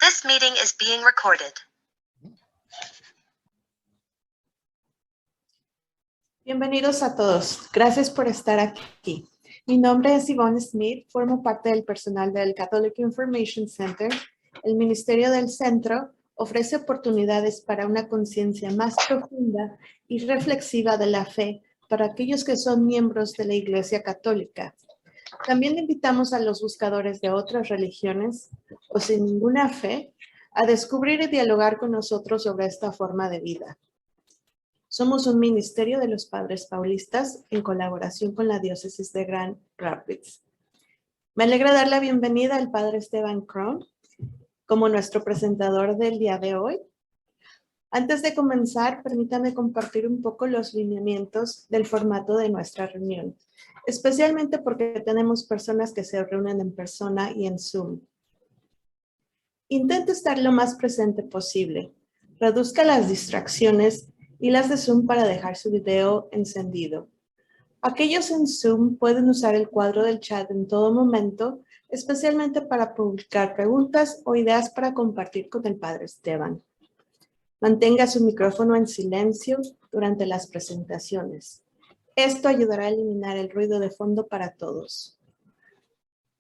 This meeting is being recorded. Bienvenidos a todos. Gracias por estar aquí. Mi nombre es Yvonne Smith, formo parte del personal del Catholic Information Center. El Ministerio del Centro ofrece oportunidades para una conciencia más profunda y reflexiva de la fe para aquellos que son miembros de la Iglesia Católica. También invitamos a los buscadores de otras religiones o sin ninguna fe a descubrir y dialogar con nosotros sobre esta forma de vida. Somos un ministerio de los Padres Paulistas en colaboración con la Diócesis de Grand Rapids. Me alegra dar la bienvenida al Padre Esteban Cron como nuestro presentador del día de hoy. Antes de comenzar, permítame compartir un poco los lineamientos del formato de nuestra reunión, especialmente porque tenemos personas que se reúnen en persona y en Zoom. Intente estar lo más presente posible. Reduzca las distracciones y las de Zoom para dejar su video encendido. Aquellos en Zoom pueden usar el cuadro del chat en todo momento, especialmente para publicar preguntas o ideas para compartir con el Padre Esteban. Mantenga su micrófono en silencio durante las presentaciones. Esto ayudará a eliminar el ruido de fondo para todos.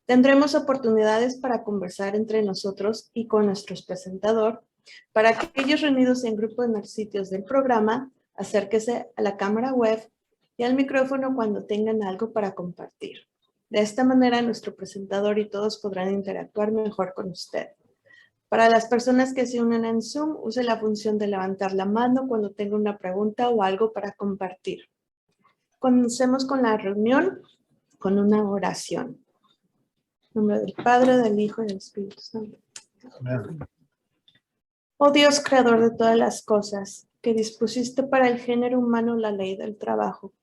Tendremos oportunidades para conversar entre nosotros y con nuestro presentador. Para aquellos reunidos en grupo en los sitios del programa, acérquese a la cámara web y al micrófono cuando tengan algo para compartir. De esta manera, nuestro presentador y todos podrán interactuar mejor con usted. Para las personas que se unen en Zoom, use la función de levantar la mano cuando tenga una pregunta o algo para compartir. Comencemos con la reunión con una oración. En nombre del Padre, del Hijo y del Espíritu Santo. Amén. Oh Dios, creador de todas las cosas, que dispusiste para el género humano la ley del trabajo,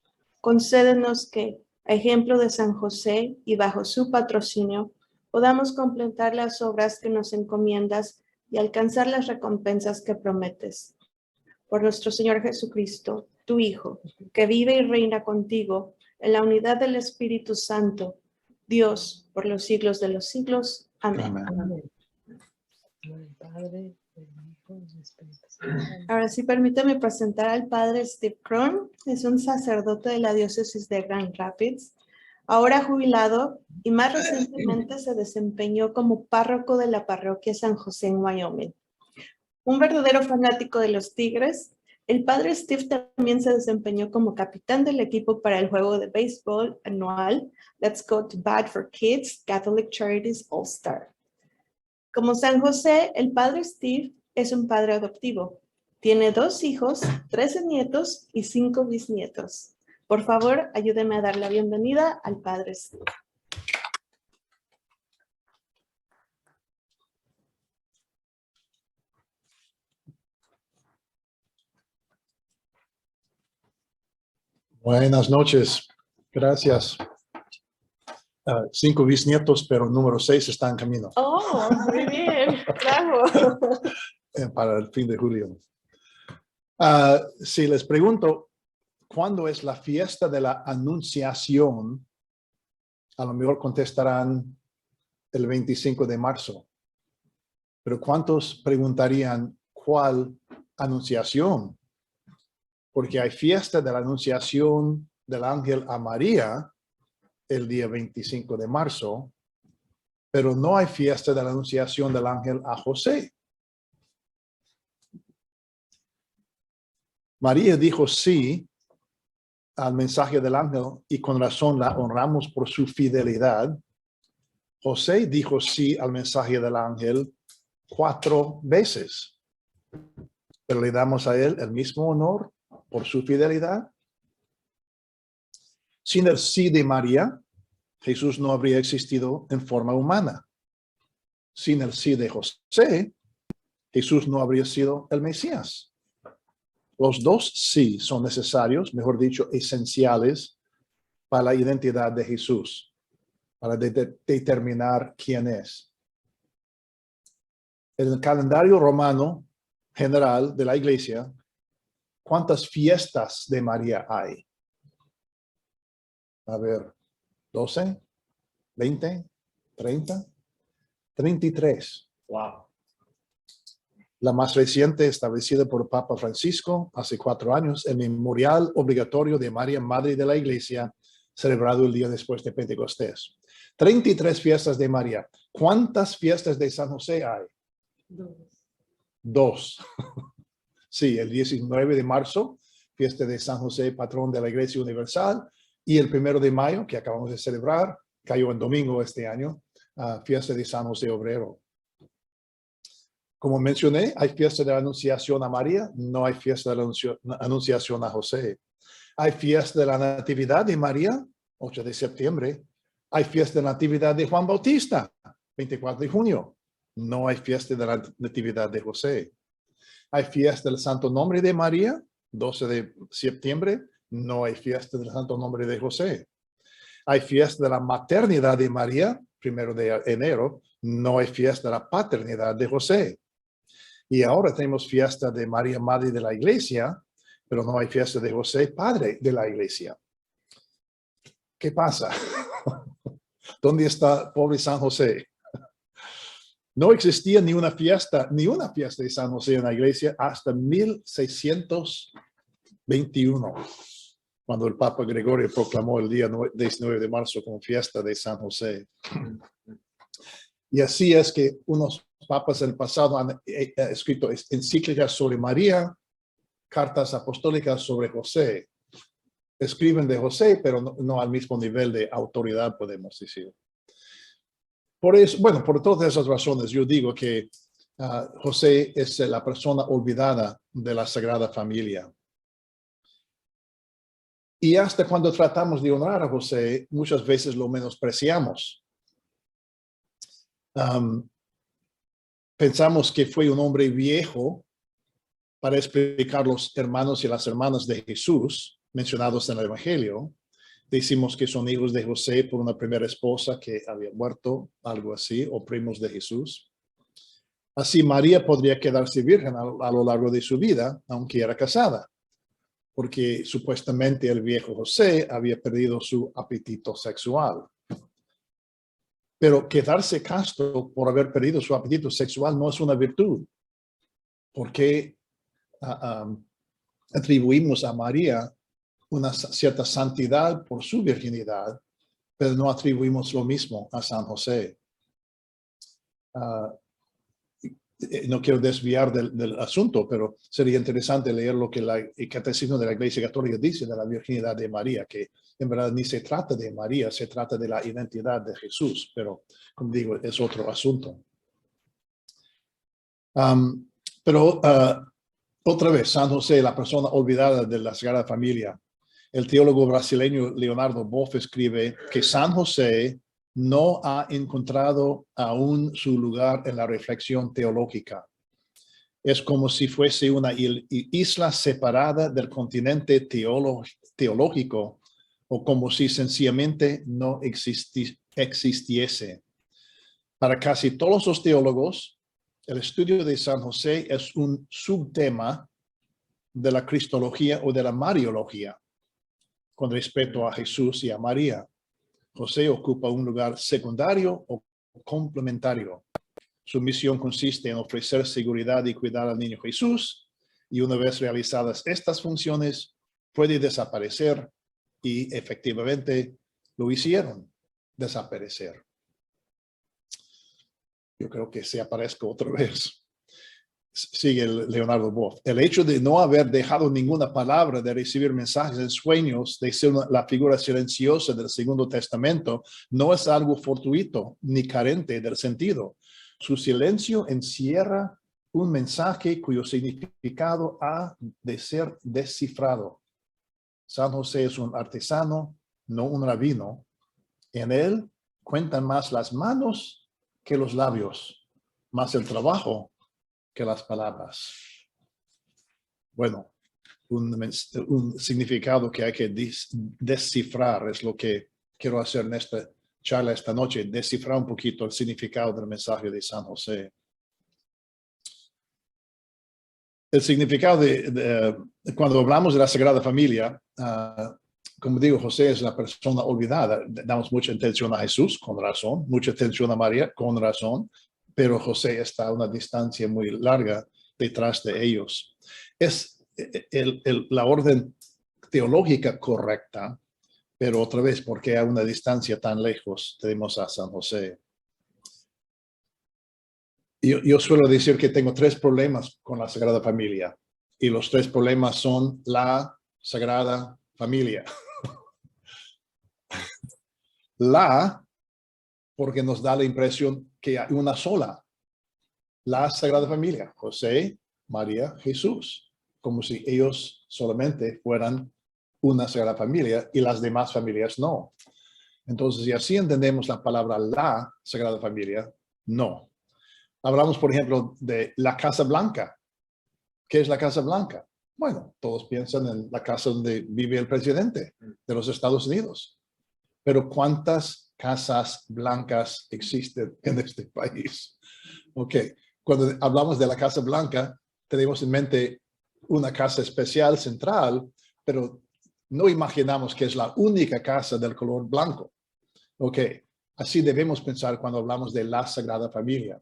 concédenos que, a ejemplo de San José y bajo su patrocinio, podamos completar las obras que nos encomiendas y alcanzar las recompensas que prometes. Por nuestro Señor Jesucristo, tu Hijo, que vive y reina contigo en la unidad del Espíritu Santo, Dios, por los siglos de los siglos. Amén. Amén. Ahora sí, permítame presentar al Padre Steve Cron. Es un sacerdote de la Diócesis de Grand Rapids, ahora jubilado y más recientemente se desempeñó como párroco de la parroquia San José en Wyoming. Un verdadero fanático de los Tigres, el Padre Steve también se desempeñó como capitán del equipo para el juego de béisbol anual Let's Go to Bat for Kids Catholic Charities All-Star. Como San José, el Padre Steve es un padre adoptivo. Tiene 2 hijos, 13 nietos y 5 bisnietos. Por favor, ayúdenme a dar la bienvenida al Padre Steve. Buenas noches. Gracias. 5 bisnietos, pero número 6 está en camino. Oh, muy bien. Bravo. Para el fin de julio. Si les pregunto, ¿cuándo es la fiesta de la Anunciación? A lo mejor contestarán el 25 de marzo. Pero ¿cuántos preguntarían cuál Anunciación? Porque hay fiesta de la Anunciación del ángel a María el día 25 de marzo, pero no hay fiesta de la Anunciación del ángel a José. María dijo sí al mensaje del ángel y con razón la honramos por su fidelidad. José dijo sí al mensaje del ángel 4 veces, pero le damos a él el mismo honor por su fidelidad. Sin el sí de María, Jesús no habría existido en forma humana. Sin el sí de José, Jesús no habría sido el Mesías. Los 2 sí son necesarios, mejor dicho, esenciales para la identidad de Jesús, para determinar quién es. En el calendario romano general de la Iglesia, ¿cuántas fiestas de María hay? A ver, 12, 20, 30, 33. Wow. La más reciente, establecida por el Papa Francisco hace 4 años, el memorial obligatorio de María, Madre de la Iglesia, celebrado el día después de Pentecostés. 33 fiestas de María. ¿Cuántas fiestas de San José hay? 2. Sí, el 19 de marzo, fiesta de San José, patrón de la Iglesia Universal, y el 1 de mayo, que acabamos de celebrar, cayó en domingo este año, fiesta de San José Obrero. Como mencioné, hay fiesta de la Anunciación a María, no hay fiesta de la Anunciación a José. Hay fiesta de la Natividad de María, 8 de septiembre. Hay fiesta de la Natividad de Juan Bautista, 24 de junio. No hay fiesta de la Natividad de José. Hay fiesta del Santo Nombre de María, 12 de septiembre. No hay fiesta del Santo Nombre de José. Hay fiesta de la Maternidad de María, 1 de enero. No hay fiesta de la Paternidad de José. Y ahora tenemos fiesta de María, Madre de la Iglesia, pero no hay fiesta de José, Padre de la Iglesia. ¿Qué pasa? ¿Dónde está pobre San José? No existía ni una fiesta de San José en la iglesia hasta 1621, cuando el Papa Gregorio proclamó el día 19 de marzo como fiesta de San José. Y así es que unos papas en el pasado han escrito encíclicas sobre María, cartas apostólicas sobre José. Escriben de José, pero no al mismo nivel de autoridad, podemos decir. Por eso, bueno, por todas esas razones, yo digo que José es la persona olvidada de la Sagrada Familia. Y hasta cuando tratamos de honrar a José, muchas veces lo menospreciamos. Pensamos que fue un hombre viejo para explicar los hermanos y las hermanas de Jesús mencionados en el Evangelio. Decimos que son hijos de José por una primera esposa que había muerto, algo así, o primos de Jesús. Así María podría quedarse virgen a lo largo de su vida, aunque era casada, porque supuestamente el viejo José había perdido su apetito sexual. Pero quedarse casto por haber perdido su apetito sexual no es una virtud, porque atribuimos a María una cierta santidad por su virginidad, pero no atribuimos lo mismo a San José. No quiero desviar del asunto, pero sería interesante leer lo que el Catecismo de la Iglesia Católica dice de la virginidad de María, que en verdad ni se trata de María, se trata de la identidad de Jesús, pero como digo, es otro asunto. Pero otra vez, San José, la persona olvidada de la Sagrada Familia. El teólogo brasileño Leonardo Boff escribe que San José no ha encontrado aún su lugar en la reflexión teológica. Es como si fuese una isla separada del continente teológico, o como si sencillamente no existiese. Para casi todos los teólogos, el estudio de San José es un subtema de la cristología o de la mariología, con respecto a Jesús y a María. José ocupa un lugar secundario o complementario. Su misión consiste en ofrecer seguridad y cuidar al niño Jesús, y una vez realizadas estas funciones, puede desaparecer, y efectivamente lo hicieron desaparecer. Yo creo que se aparezca otra vez. Sigue Leonardo Boff. El hecho de no haber dejado ninguna palabra, de recibir mensajes en sueños, de ser la figura silenciosa del Segundo Testamento, no es algo fortuito ni carente del sentido. Su silencio encierra un mensaje cuyo significado ha de ser descifrado. San José es un artesano, no un rabino. En él cuentan más las manos que los labios, más el trabajo que las palabras. Bueno, un significado que hay que descifrar es lo que quiero hacer en esta charla esta noche, descifrar un poquito el significado del mensaje de San José. El significado cuando hablamos de la Sagrada Familia, como digo, José es la persona olvidada. Damos mucha atención a Jesús, con razón, mucha atención a María, con razón, pero José está a una distancia muy larga detrás de ellos. Es la orden teológica correcta, pero otra vez, porque a una distancia tan lejos tenemos a San José. Yo suelo decir que tengo 3 problemas con la Sagrada Familia, y los 3 problemas son la Sagrada Familia. Porque nos da la impresión que hay una sola, la Sagrada Familia, José, María, Jesús, como si ellos solamente fueran una Sagrada Familia y las demás familias no. Entonces, si así entendemos la palabra la Sagrada Familia, no. Hablamos, por ejemplo, de la Casa Blanca. ¿Qué es la Casa Blanca? Bueno, todos piensan en la casa donde vive el presidente de los Estados Unidos. Pero ¿cuántas casas blancas existen en este país? Ok, cuando hablamos de la Casa Blanca, tenemos en mente una casa especial central, pero no imaginamos que es la única casa del color blanco. Ok, así debemos pensar cuando hablamos de la Sagrada Familia.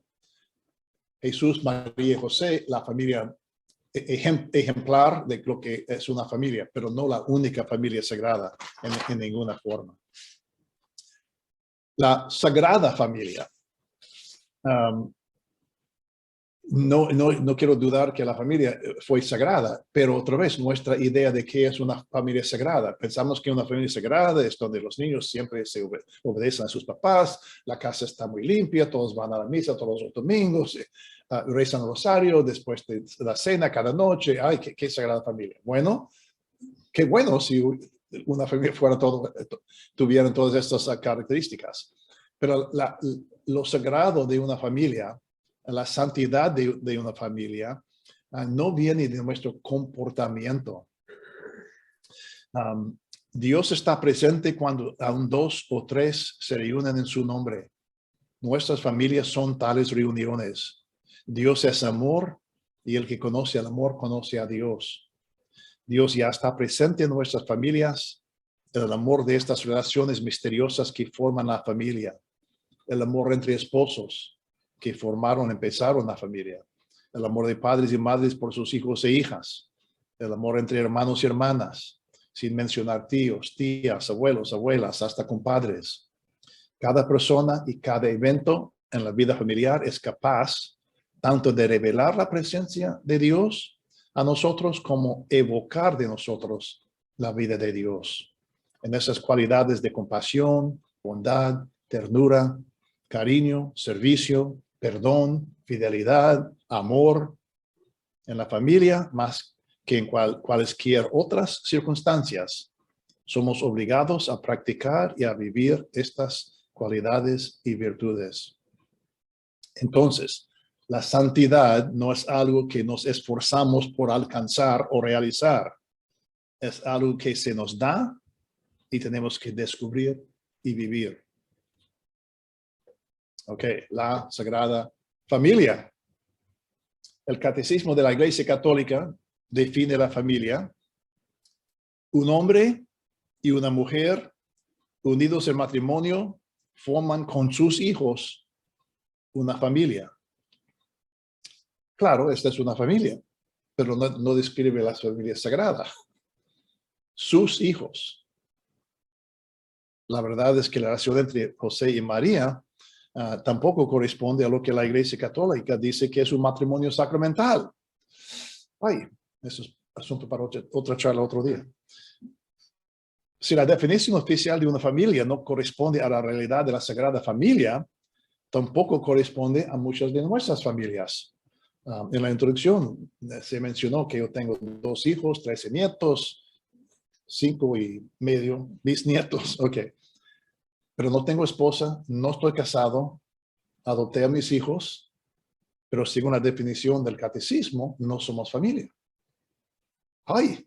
Jesús, María y José, la familia ejemplar de lo que es una familia, pero no la única familia sagrada en ninguna forma. La Sagrada Familia. No quiero dudar que la familia fue sagrada, pero otra vez nuestra idea de qué es una familia sagrada. Pensamos que una familia sagrada es donde los niños siempre se obedecen a sus papás, la casa está muy limpia, todos van a la misa todos los domingos, rezan el rosario después de la cena cada noche. ¡Ay, qué sagrada familia! Bueno, qué bueno si una familia tuvieran todas estas características. Pero lo sagrado de una familia, la santidad de una familia, no viene de nuestro comportamiento. Dios está presente cuando aún 2 o 3 se reúnen en su nombre. Nuestras familias son tales reuniones. Dios es amor y el que conoce el amor conoce a Dios. Dios ya está presente en nuestras familias, el amor de estas relaciones misteriosas que forman la familia, el amor entre esposos que empezaron la familia, el amor de padres y madres por sus hijos e hijas, el amor entre hermanos y hermanas, sin mencionar tíos, tías, abuelos, abuelas, hasta compadres. Cada persona y cada evento en la vida familiar es capaz tanto de revelar la presencia de Dios a nosotros como evocar de nosotros la vida de Dios. En esas cualidades de compasión, bondad, ternura, cariño, servicio, perdón, fidelidad, amor, en la familia más que en cualesquier otras circunstancias, somos obligados a practicar y a vivir estas cualidades y virtudes. Entonces, la santidad no es algo que nos esforzamos por alcanzar o realizar. Es algo que se nos da y tenemos que descubrir y vivir. Ok, la Sagrada Familia. El Catecismo de la Iglesia Católica define la familia: un hombre y una mujer unidos en matrimonio forman con sus hijos una familia. Claro, esta es una familia, pero no describe la familia sagrada. Sus hijos. La verdad es que la relación entre José y María tampoco corresponde a lo que la Iglesia Católica dice que es un matrimonio sacramental. Ay, eso es asunto para otra charla otro día. Si la definición oficial de una familia no corresponde a la realidad de la Sagrada Familia, tampoco corresponde a muchas de nuestras familias. En la introducción se mencionó que yo tengo 2 hijos, 13 nietos, 5 y medio bisnietos. Ok. Pero no tengo esposa, no estoy casado, adopté a mis hijos, pero según la definición del catecismo, no somos familia. ¡Ay!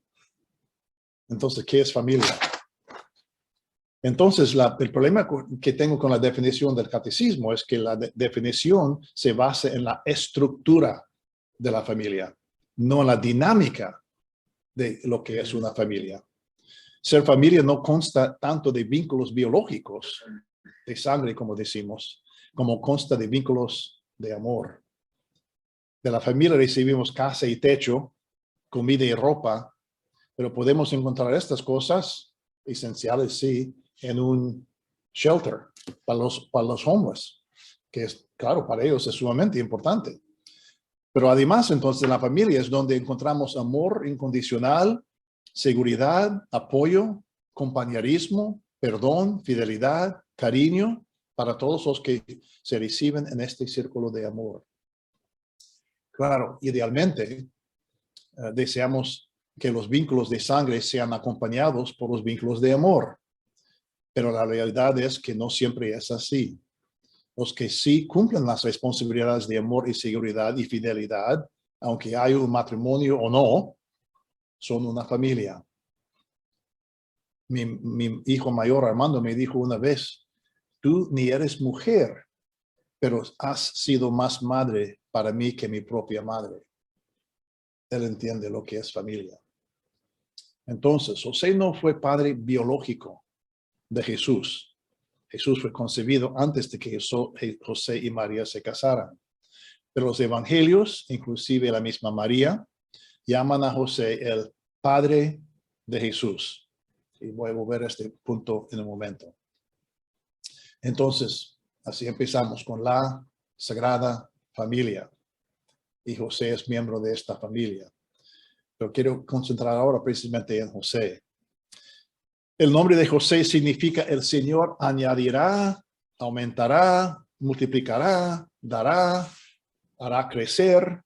Entonces, ¿qué es familia? Entonces, el problema que tengo con la definición del catecismo es que la definición se basa en la estructura de la familia, no en la dinámica de lo que es una familia. Ser familia no consta tanto de vínculos biológicos, de sangre, como decimos, como consta de vínculos de amor. De la familia recibimos casa y techo, comida y ropa, pero podemos encontrar estas cosas esenciales, sí, en un shelter para los homeless, que es, claro, para ellos es sumamente importante. Pero además, entonces, la familia es donde encontramos amor incondicional, seguridad, apoyo, compañerismo, perdón, fidelidad, cariño para todos los que se reciben en este círculo de amor. Claro, idealmente, deseamos que los vínculos de sangre sean acompañados por los vínculos de amor, pero la realidad es que no siempre es así. Los que sí cumplen las responsabilidades de amor y seguridad y fidelidad, aunque haya un matrimonio o no, son una familia. Mi hijo mayor, Armando, me dijo una vez, tú ni eres mujer, pero has sido más madre para mí que mi propia madre. Él entiende lo que es familia. Entonces, José no fue padre biológico de Jesús. Jesús fue concebido antes de que José y María se casaran. Pero los evangelios, inclusive la misma María, llaman a José el padre de Jesús. Y voy a volver a este punto en un momento. Entonces, así empezamos con la Sagrada Familia. Y José es miembro de esta familia. Pero quiero concentrar ahora precisamente en José. El nombre de José significa el Señor añadirá, aumentará, multiplicará, dará, hará crecer.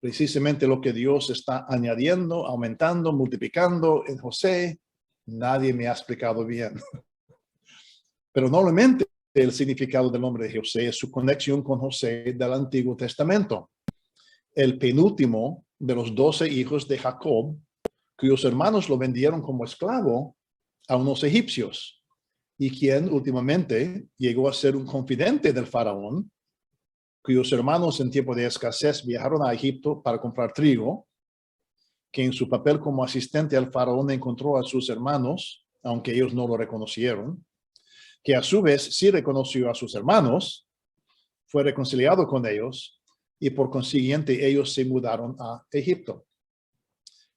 Precisamente lo que Dios está añadiendo, aumentando, multiplicando en José. Nadie me ha explicado bien. Pero normalmente el significado del nombre de José es su conexión con José del Antiguo Testamento. El penúltimo de los 12 hijos de Jacob, cuyos hermanos lo vendieron como esclavo a unos egipcios, y quien últimamente llegó a ser un confidente del faraón, cuyos hermanos en tiempo de escasez viajaron a Egipto para comprar trigo, que en su papel como asistente al faraón encontró a sus hermanos, aunque ellos no lo reconocieron, que a su vez sí reconoció a sus hermanos, fue reconciliado con ellos, y por consiguiente ellos se mudaron a Egipto.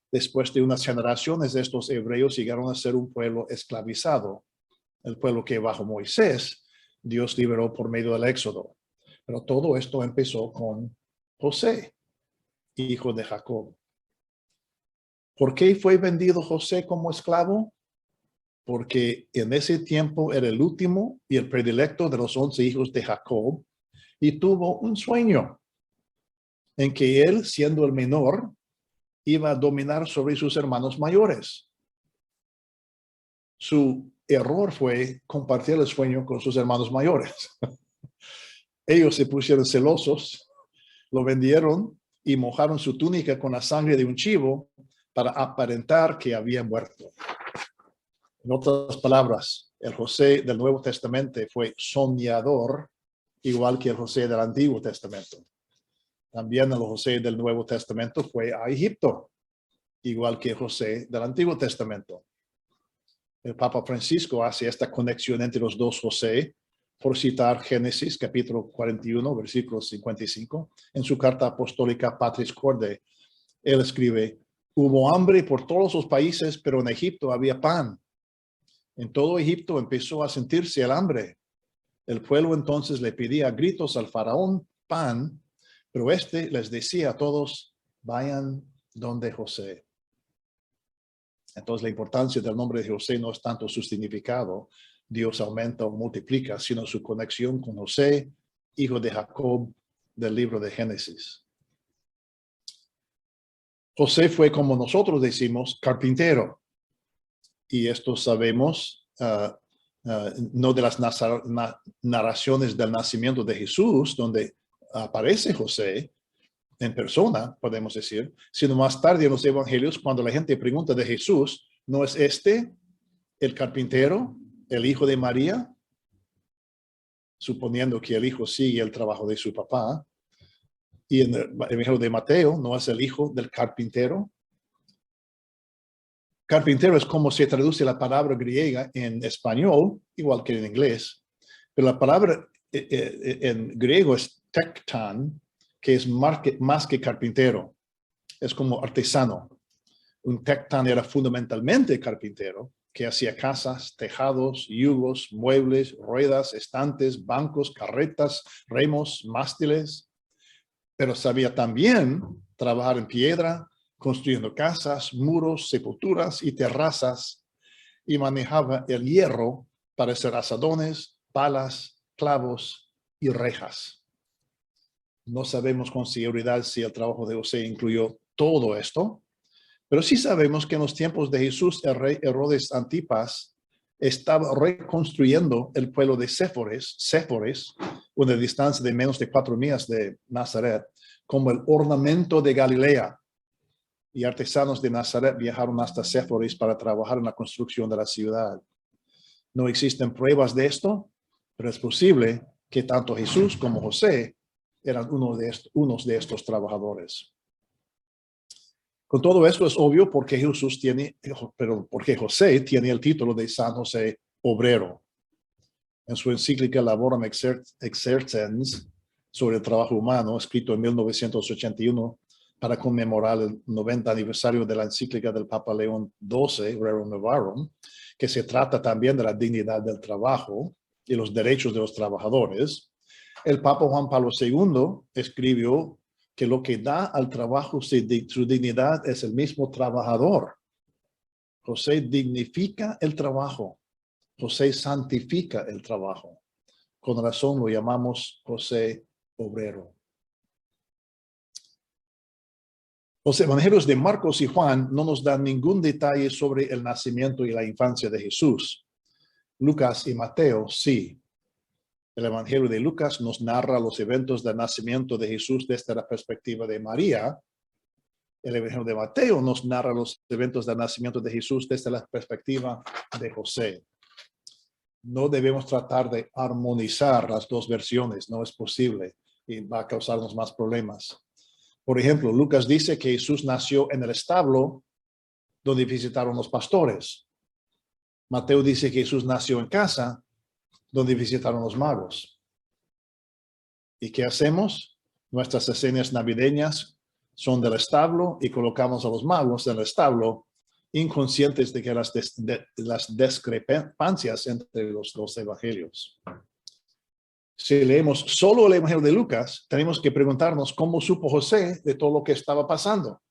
Después de unas generaciones, estos hebreos llegaron a ser un pueblo esclavizado, el pueblo que bajo Moisés Dios liberó por medio del Éxodo. Pero todo esto empezó con José, hijo de Jacob. ¿Por qué fue vendido José como esclavo? Porque en ese tiempo era el último y el predilecto de los 11 hijos de Jacob, y tuvo un sueño en que él, siendo el menor, iba a dominar sobre sus hermanos mayores. Su error fue compartir el sueño con sus hermanos mayores. Ellos se pusieron celosos, lo vendieron y mojaron su túnica con la sangre de un chivo para aparentar que había muerto. En otras palabras, el José del Nuevo Testamento fue soñador, igual que el José del Antiguo Testamento. También el José del Nuevo Testamento fue a Egipto, igual que José del Antiguo Testamento. El Papa Francisco hace esta conexión entre los dos José, por citar Génesis capítulo 41, versículo 55. En su carta apostólica Patris Corde, él escribe, hubo hambre por todos los países, pero en Egipto había pan. En todo Egipto empezó a sentirse el hambre. El pueblo entonces le pedía a gritos al faraón pan, pero éste les decía a todos, vayan donde José. Entonces la importancia del nombre de José no es tanto su significado, Dios aumenta o multiplica, sino su conexión con José, hijo de Jacob, del libro de Génesis. José fue, como nosotros decimos, carpintero. Y esto sabemos no de las narraciones del nacimiento de Jesús, donde aparece José en persona, podemos decir, sino más tarde en los evangelios, cuando la gente pregunta de Jesús, ¿no es este el carpintero, el hijo de María? Suponiendo que el hijo sigue el trabajo de su papá. Y en el evangelio de Mateo, ¿no es el hijo del carpintero? Carpintero es como se traduce la palabra griega en español, igual que en inglés, pero la palabra en griego es tekton, que es más que carpintero, es como artesano. Un tectán era fundamentalmente carpintero, que hacía casas, tejados, yugos, muebles, ruedas, estantes, bancos, carretas, remos, mástiles, pero sabía también trabajar en piedra, construyendo casas, muros, sepulturas y terrazas, y manejaba el hierro para hacer asadones, palas, clavos y rejas. No sabemos con seguridad si el trabajo de José incluyó todo esto, pero sí sabemos que en los tiempos de Jesús, el rey Herodes Antipas estaba reconstruyendo el pueblo de Séforis, una distancia de menos de 4 millas de Nazaret, como el ornamento de Galilea. Y artesanos de Nazaret viajaron hasta Séforis para trabajar en la construcción de la ciudad. No existen pruebas de esto, pero es posible que tanto Jesús como José eran unos de estos trabajadores. Con todo esto es obvio porque porque José tiene el título de San José Obrero. En su encíclica Laborum Exercens sobre el trabajo humano, escrito en 1981 para conmemorar el 90 aniversario de la encíclica del Papa León XII, Rerum Novarum, que se trata también de la dignidad del trabajo y los derechos de los trabajadores, el Papa Juan Pablo II escribió que lo que da al trabajo su dignidad es el mismo trabajador. José dignifica el trabajo. José santifica el trabajo. Con razón lo llamamos José Obrero. Los evangelios de Marcos y Juan no nos dan ningún detalle sobre el nacimiento y la infancia de Jesús. Lucas y Mateo sí. El Evangelio de Lucas nos narra los eventos del nacimiento de Jesús desde la perspectiva de María. El Evangelio de Mateo nos narra los eventos del nacimiento de Jesús desde la perspectiva de José. No debemos tratar de armonizar las dos versiones, no es posible y va a causarnos más problemas. Por ejemplo, Lucas dice que Jesús nació en el establo donde visitaron los pastores. Mateo dice que Jesús nació en casa donde visitaron los magos. ¿Y qué hacemos? Nuestras escenas navideñas son del establo y colocamos a los magos en el establo, inconscientes de que las discrepancias entre los dos evangelios. Si leemos solo el Evangelio de Lucas, tenemos que preguntarnos cómo supo José de todo lo que estaba pasando.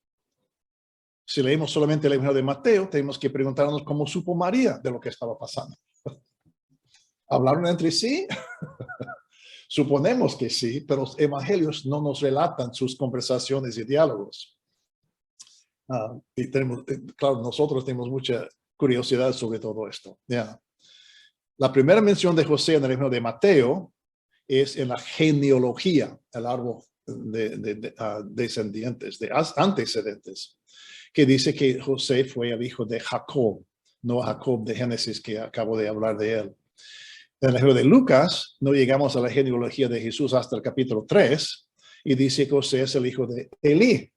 Si leemos solamente el Evangelio de Mateo, tenemos que preguntarnos cómo supo María de lo que estaba pasando. ¿Hablaron entre sí? Suponemos que sí, pero los evangelios no nos relatan sus conversaciones y diálogos. Y claro, nosotros tenemos mucha curiosidad sobre todo esto. La primera mención de José en el Evangelio de Mateo es en la genealogía, el árbol de descendientes, de antecedentes, que dice que José fue el hijo de Jacob, no Jacob de Génesis que acabo de hablar de él. En el libro de Lucas, no llegamos a la genealogía de Jesús hasta el capítulo 3, y dice que José es el hijo de Elí.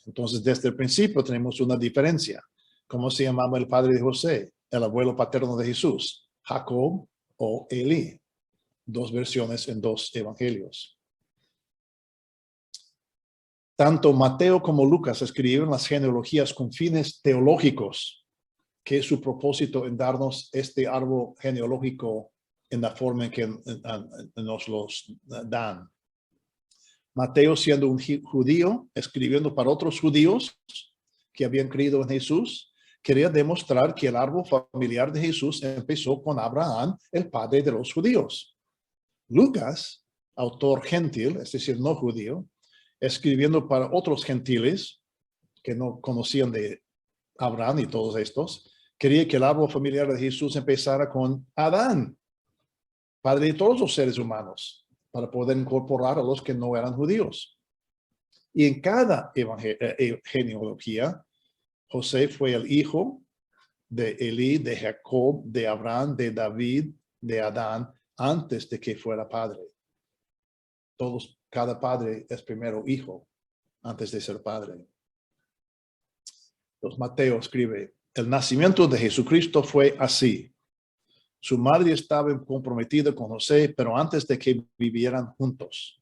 Entonces, desde el principio tenemos una diferencia. ¿Cómo se llamaba el padre de José? El abuelo paterno de Jesús, Jacob o Elí. Dos versiones en dos evangelios. Tanto Mateo como Lucas escribieron las genealogías con fines teológicos, que es su propósito en darnos este árbol genealógico en la forma en que nos los dan. Mateo, siendo un judío, escribiendo para otros judíos que habían creído en Jesús, quería demostrar que el árbol familiar de Jesús empezó con Abraham, el padre de los judíos. Lucas, autor gentil, es decir, no judío, escribiendo para otros gentiles que no conocían de Abraham y todos estos, quería que el árbol familiar de Jesús empezara con Adán, padre de todos los seres humanos, para poder incorporar a los que no eran judíos. Y en cada genealogía, José fue el hijo de Elí, de Jacob, de Abraham, de David, de Adán, antes de que fuera padre. Cada padre es primero hijo, antes de ser padre. Entonces Mateo escribe, el nacimiento de Jesucristo fue así. Su madre estaba comprometida con José, pero antes de que vivieran juntos.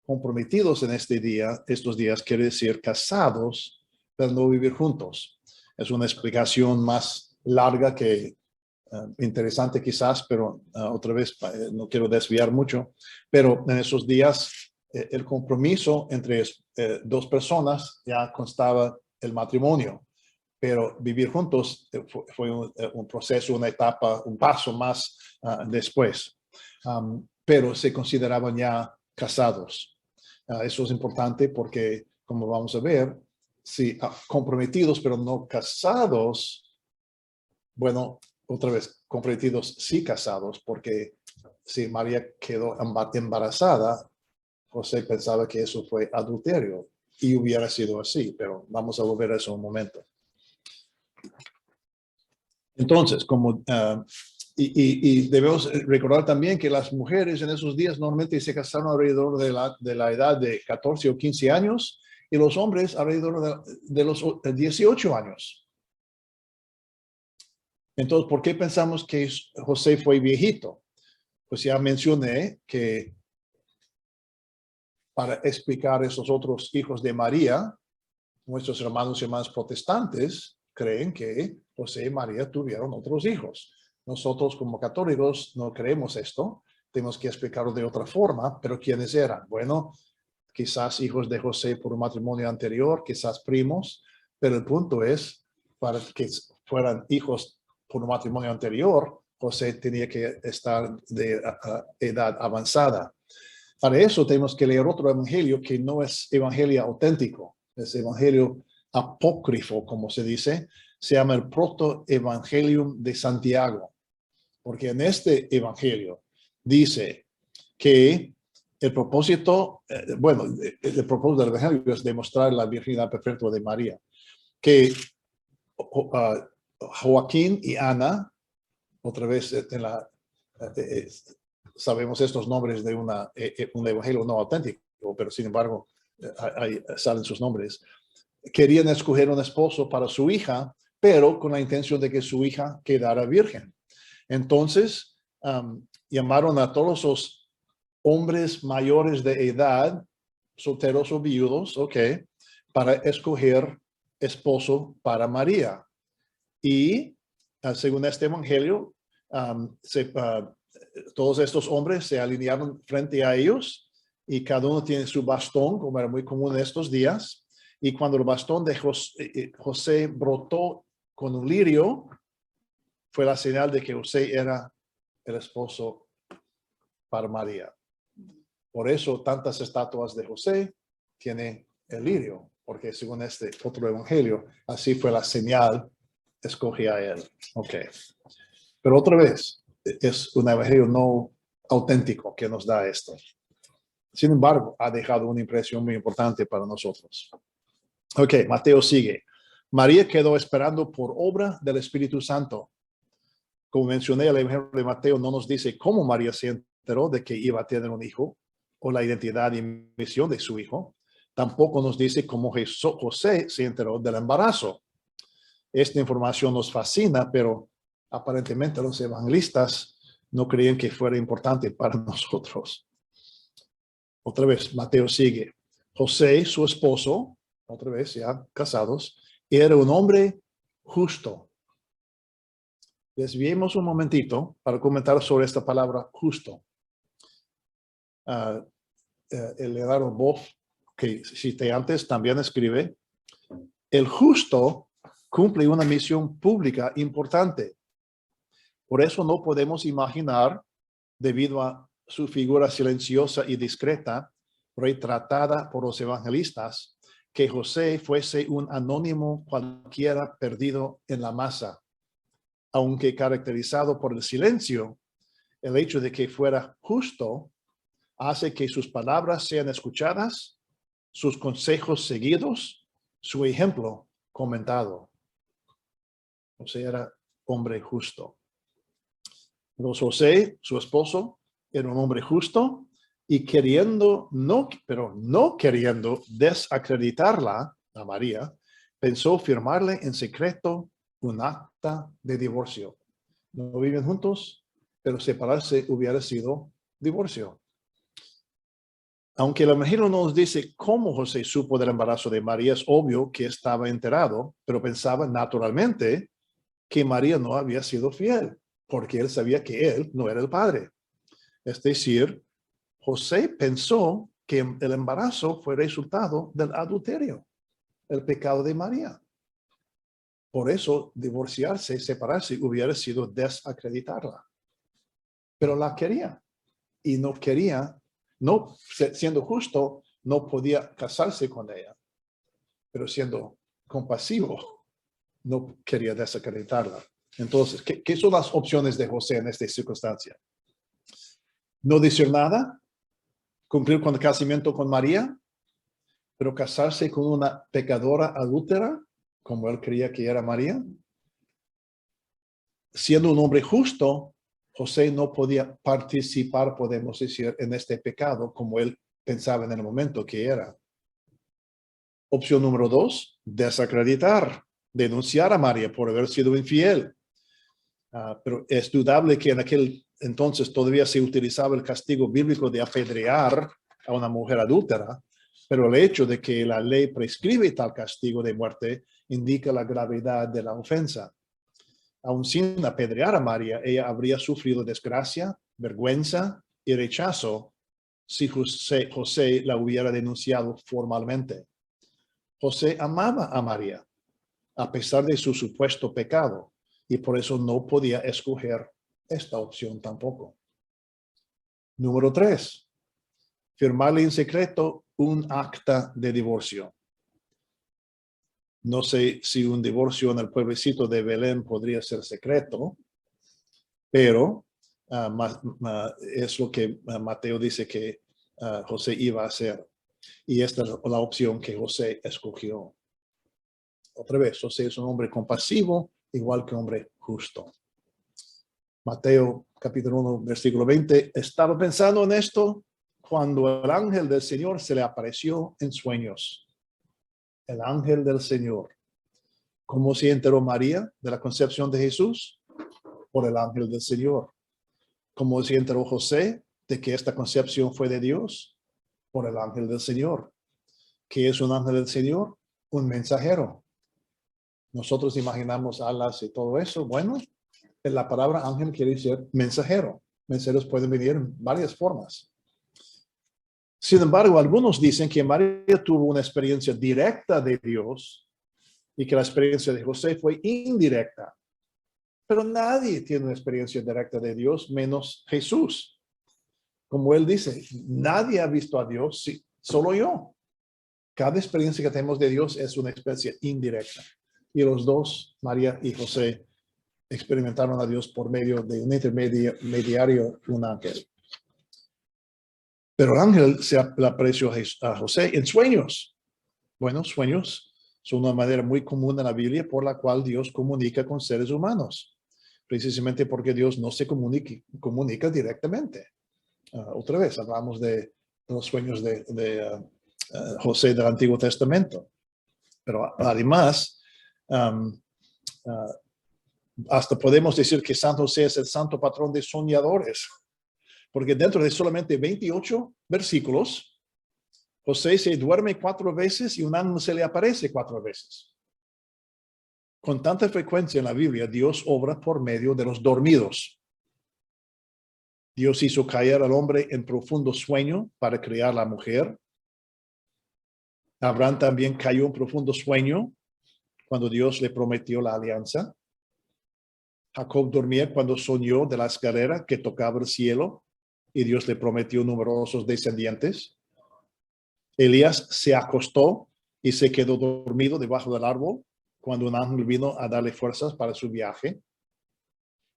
comprometidos en estos días quiere decir casados, pero no vivir juntos. Es una explicación más larga que interesante quizás, pero otra vez no quiero desviar mucho, pero en esos días el compromiso entre dos personas ya constaba el matrimonio, pero vivir juntos fue un proceso, una etapa, un paso más después. Pero se consideraban ya casados. Eso es importante porque, como vamos a ver, si comprometidos pero no casados, bueno, otra vez, comprometidos sí casados, porque si María quedó embarazada, José pensaba que eso fue adulterio y hubiera sido así, pero vamos a volver a eso un momento. Entonces, y debemos recordar también que las mujeres en esos días normalmente se casaron alrededor de la edad de 14 o 15 años y los hombres alrededor de los 18 años. Entonces, ¿por qué pensamos que José fue viejito? Pues ya mencioné que para explicar esos otros hijos de María, nuestros hermanos y hermanas protestantes creen que José y María tuvieron otros hijos. Nosotros como católicos no creemos esto, tenemos que explicarlo de otra forma, pero ¿quiénes eran? Bueno, quizás hijos de José por un matrimonio anterior, quizás primos, pero el punto es, para que fueran hijos por un matrimonio anterior, José tenía que estar de edad avanzada. Para eso tenemos que leer otro evangelio que no es evangelio auténtico, es evangelio apócrifo, como se dice, se llama el protoevangelium de Santiago, porque en este evangelio dice que el propósito, el propósito del evangelio es demostrar la virginidad perfecta de María, que Joaquín y Ana, otra vez sabemos estos nombres de un evangelio no auténtico, pero sin embargo ahí salen sus nombres. Querían escoger un esposo para su hija, pero con la intención de que su hija quedara virgen. Entonces llamaron a todos los hombres mayores de edad, solteros o viudos, para escoger esposo para María. Y según este evangelio, todos estos hombres se alinearon frente a ellos y cada uno tiene su bastón, como era muy común en estos días. Y cuando el bastón de José brotó con un lirio, fue la señal de que José era el esposo para María. Por eso tantas estatuas de José tiene el lirio, porque según este otro evangelio, así fue la señal, escogí a él. Pero otra vez, es un evangelio no auténtico que nos da esto. Sin embargo, ha dejado una impresión muy importante para nosotros. Mateo sigue. María quedó esperando por obra del Espíritu Santo. Como mencioné, el evangelio de Mateo no nos dice cómo María se enteró de que iba a tener un hijo o la identidad y misión de su hijo. Tampoco nos dice cómo José se enteró del embarazo. Esta información nos fascina, pero aparentemente los evangelistas no creían que fuera importante para nosotros. Otra vez, Mateo sigue. José, su esposo, otra vez ya casados, era un hombre justo. Desviemos un momentito para comentar sobre esta palabra justo. El Leonardo Boff, que cité antes, también escribe, el justo cumple una misión pública importante. Por eso no podemos imaginar, debido a su figura silenciosa y discreta, retratada por los evangelistas, que José fuese un anónimo cualquiera perdido en la masa. Aunque caracterizado por el silencio, el hecho de que fuera justo hace que sus palabras sean escuchadas, sus consejos seguidos, su ejemplo comentado. José era hombre justo. José, su esposo, era un hombre justo y no queriendo desacreditarla a María, pensó firmarle en secreto un acta de divorcio. No viven juntos, pero separarse hubiera sido divorcio. Aunque el Evangelio no nos dice cómo José supo del embarazo de María, es obvio que estaba enterado, pero pensaba naturalmente que María no había sido fiel, porque él sabía que él no era el padre. Es decir, José pensó que el embarazo fue resultado del adulterio, el pecado de María. Por eso, divorciarse, separarse, hubiera sido desacreditarla. Pero la quería y no quería, no siendo justo, no podía casarse con ella, pero siendo compasivo, no quería desacreditarla. Entonces, ¿qué son las opciones de José en esta circunstancia? No decir nada, cumplir con el casamiento con María, pero casarse con una pecadora adúltera, como él creía que era María. Siendo un hombre justo, José no podía participar, podemos decir, en este pecado como él pensaba en el momento que era. Opción número 2, desacreditar, denunciar a María por haber sido infiel. Pero es dudable que en aquel entonces todavía se utilizaba el castigo bíblico de apedrear a una mujer adúltera, pero el hecho de que la ley prescribe tal castigo de muerte indica la gravedad de la ofensa. Aun sin apedrear a María, ella habría sufrido desgracia, vergüenza y rechazo si José la hubiera denunciado formalmente. José amaba a María, a pesar de su supuesto pecado, y por eso no podía escoger esta opción tampoco. Número 3, firmarle en secreto un acta de divorcio. No sé si un divorcio en el pueblecito de Belén podría ser secreto, pero es lo que Mateo dice que José iba a hacer. Y esta es la opción que José escogió. Otra vez, José es un hombre compasivo, igual que un hombre justo. Mateo capítulo 1, versículo 20. Estaba pensando en esto cuando el ángel del Señor se le apareció en sueños. El ángel del Señor. ¿Cómo se enteró María de la concepción de Jesús? Por el ángel del Señor. ¿Cómo se enteró José de que esta concepción fue de Dios? Por el ángel del Señor. ¿Qué es un ángel del Señor? Un mensajero. Nosotros imaginamos alas y todo eso. Bueno, la palabra ángel quiere decir mensajero. Mensajeros pueden venir en varias formas. Sin embargo, algunos dicen que María tuvo una experiencia directa de Dios y que la experiencia de José fue indirecta. Pero nadie tiene una experiencia directa de Dios menos Jesús. Como él dice, nadie ha visto a Dios, solo yo. Cada experiencia que tenemos de Dios es una experiencia indirecta. Y los dos, María y José, experimentaron a Dios por medio de un intermediario, un ángel. Pero el ángel se le apareció a José en sueños. Bueno, sueños son una manera muy común en la Biblia por la cual Dios comunica con seres humanos. Precisamente porque Dios no se comunica directamente. Otra vez, hablamos de los sueños de José del Antiguo Testamento. Pero además, hasta podemos decir que San José es el santo patrón de soñadores, porque dentro de solamente 28 versículos, José se duerme 4 veces y un ángel se le aparece 4 veces. Con tanta frecuencia en la Biblia, Dios obra por medio de los dormidos. Dios hizo caer al hombre en profundo sueño para crear la mujer. Abraham también cayó en profundo sueño cuando Dios le prometió la alianza. Jacob dormía cuando soñó de la escalera que tocaba el cielo y Dios le prometió numerosos descendientes. Elías se acostó y se quedó dormido debajo del árbol cuando un ángel vino a darle fuerzas para su viaje.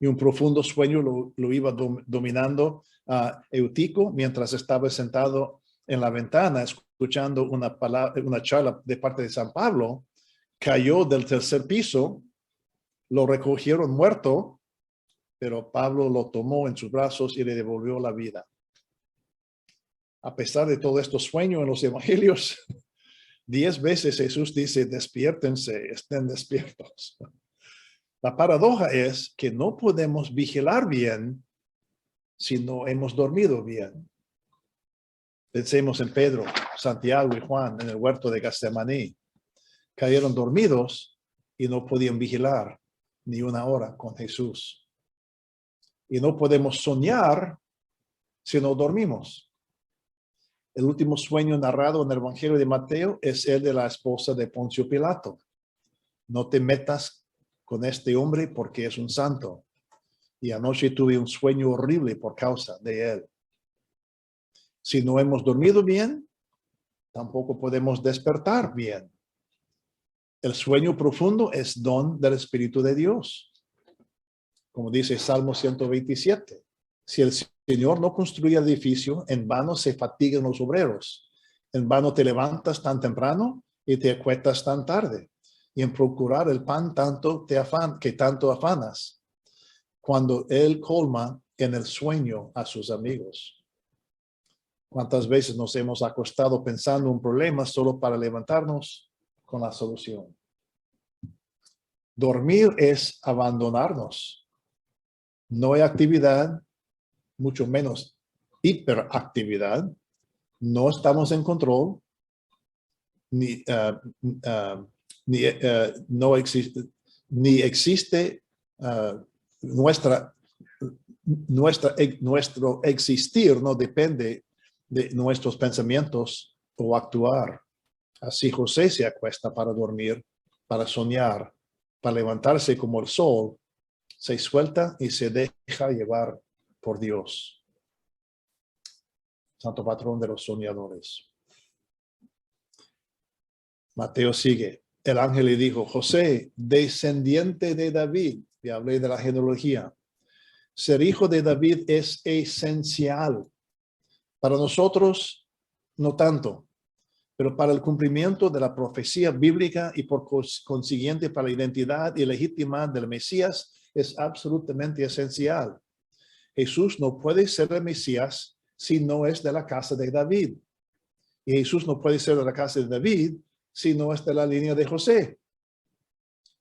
Y un profundo sueño lo iba dominando a Eutico mientras estaba sentado en la ventana escuchando una charla de parte de San Pablo. Cayó del 3er piso, lo recogieron muerto, pero Pablo lo tomó en sus brazos y le devolvió la vida. A pesar de todo estos sueños en los evangelios, 10 veces Jesús dice, despiértense, estén despiertos. La paradoja es que no podemos vigilar bien si no hemos dormido bien. Pensemos en Pedro, Santiago y Juan en el huerto de Getsemaní. Cayeron dormidos y no podían vigilar ni una hora con Jesús. Y no podemos soñar si no dormimos. El último sueño narrado en el Evangelio de Mateo es el de la esposa de Poncio Pilato. No te metas con este hombre porque es un santo. Y anoche tuve un sueño horrible por causa de él. Si no hemos dormido bien, tampoco podemos despertar bien. El sueño profundo es don del Espíritu de Dios. Como dice Salmo 127. Si el Señor no construye el edificio, en vano se fatigan los obreros. En vano te levantas tan temprano y te acuestas tan tarde. Y en procurar el pan que tanto afanas. Cuando Él colma en el sueño a sus amigos. ¿Cuántas veces nos hemos acostado pensando un problema solo para levantarnos con la solución? Dormir es abandonarnos. No hay actividad, mucho menos hiperactividad. No estamos en control. No existe, nuestro existir no depende de nuestros pensamientos o actuar. Así José se acuesta para dormir, para soñar, para levantarse como el sol, se suelta y se deja llevar por Dios. Santo patrón de los soñadores. Mateo sigue. El ángel le dijo, José, descendiente de David, y hablé de la genealogía. Ser hijo de David es esencial. Para nosotros, no tanto, pero para el cumplimiento de la profecía bíblica y por consiguiente para la identidad y legítima del Mesías es absolutamente esencial. Jesús no puede ser el Mesías si no es de la casa de David. Y Jesús no puede ser de la casa de David si no es de la línea de José.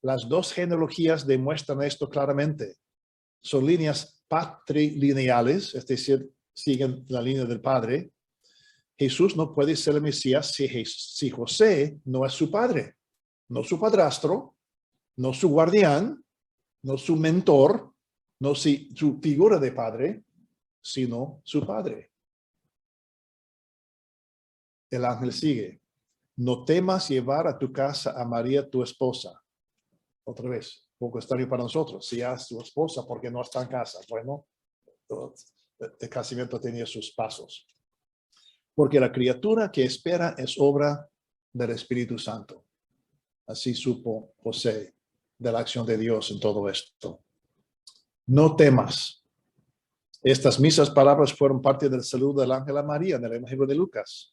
Las dos genealogías demuestran esto claramente. Son líneas patrilineales, es decir, siguen la línea del Padre. Jesús no puede ser el Mesías si José no es su padre, no su padrastro, no su guardián, no su mentor, no su figura de padre, sino su padre. El ángel sigue. No temas llevar a tu casa a María, tu esposa. Otra vez, poco extraño para nosotros. Si es su esposa, porque no está en casa. Bueno, el casamiento tenía sus pasos. Porque la criatura que espera es obra del Espíritu Santo. Así supo José de la acción de Dios en todo esto. No temas. Estas mismas palabras fueron parte del saludo del ángel a María en el Evangelio de Lucas.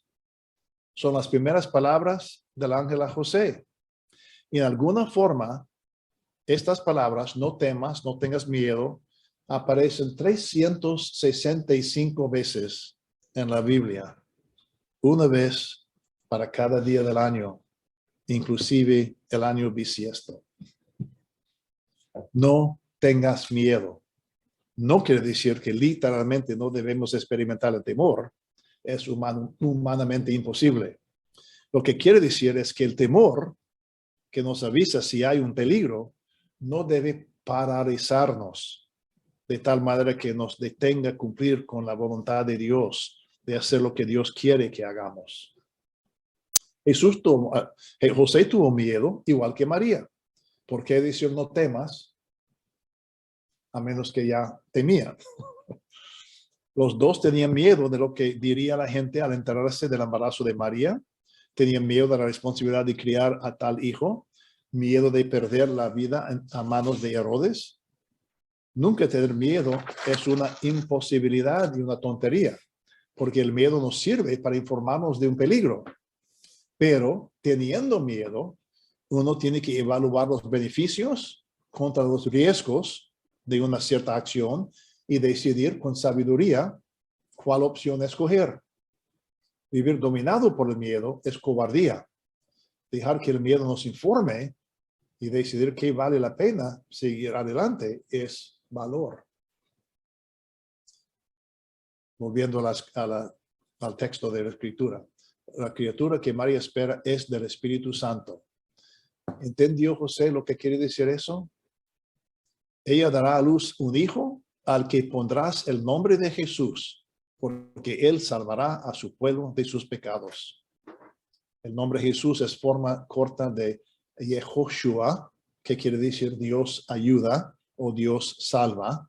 Son las primeras palabras del ángel a José. Y en alguna forma, estas palabras, no temas, no tengas miedo, aparecen 365 veces en la Biblia. Una vez para cada día del año, inclusive el año bisiesto. No tengas miedo. No quiere decir que literalmente no debemos experimentar el temor. Es humanamente imposible. Lo que quiere decir es que el temor que nos avisa si hay un peligro no debe paralizarnos de tal manera que nos detenga cumplir con la voluntad de Dios, de hacer lo que Dios quiere que hagamos. José tuvo miedo, igual que María. ¿Por qué decir no temas? A menos que ya temía. Los dos tenían miedo de lo que diría la gente al enterarse del embarazo de María. Tenían miedo de la responsabilidad de criar a tal hijo. Miedo de perder la vida a manos de Herodes. Nunca tener miedo es una imposibilidad y una tontería, porque el miedo nos sirve para informarnos de un peligro. Pero teniendo miedo, uno tiene que evaluar los beneficios contra los riesgos de una cierta acción y decidir con sabiduría cuál opción escoger. Vivir dominado por el miedo es cobardía. Dejar que el miedo nos informe y decidir qué vale la pena seguir adelante es valor. Volviendo a al texto de la Escritura. La criatura que María espera es del Espíritu Santo. ¿Entendió José lo que quiere decir eso? Ella dará a luz un hijo al que pondrás el nombre de Jesús, porque él salvará a su pueblo de sus pecados. El nombre Jesús es forma corta de Yehoshua, que quiere decir Dios ayuda o Dios salva.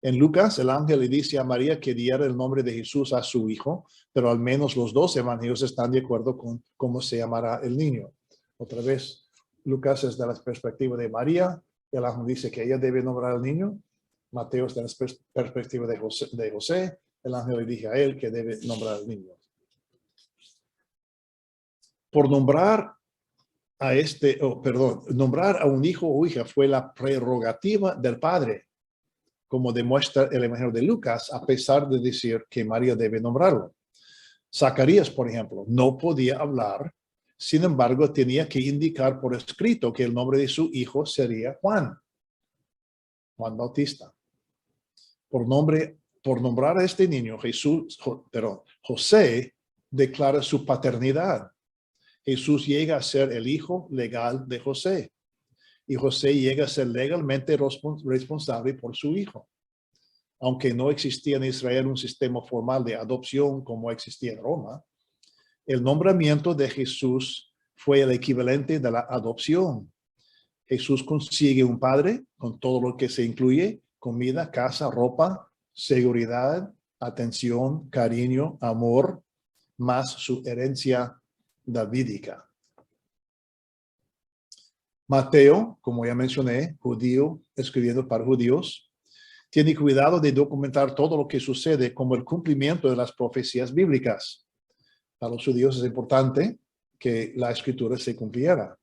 En Lucas, el ángel le dice a María que diera el nombre de Jesús a su hijo, pero al menos los dos evangelios están de acuerdo con cómo se llamará el niño. Otra vez, Lucas es de la perspectiva de María, el ángel dice que ella debe nombrar al niño. Mateo es de la perspectiva de José, el ángel le dice a él que debe nombrar al niño. Por nombrar a nombrar a un hijo o hija fue la prerrogativa del padre, como demuestra el evangelio de Lucas, a pesar de decir que María debe nombrarlo. Zacarías, por ejemplo, no podía hablar, sin embargo, tenía que indicar por escrito que el nombre de su hijo sería Juan Bautista. Por nombrar a este niño, José declara su paternidad. Jesús llega a ser el hijo legal de José. Y José llega a ser legalmente responsable por su hijo. Aunque no existía en Israel un sistema formal de adopción como existía en Roma, el nombramiento de Jesús fue el equivalente de la adopción. Jesús consigue un padre con todo lo que se incluye: comida, casa, ropa, seguridad, atención, cariño, amor, más su herencia davídica. Mateo, como ya mencioné, judío, escribiendo para judíos, tiene cuidado de documentar todo lo que sucede como el cumplimiento de las profecías bíblicas. Para los judíos es importante que la escritura se cumpliera,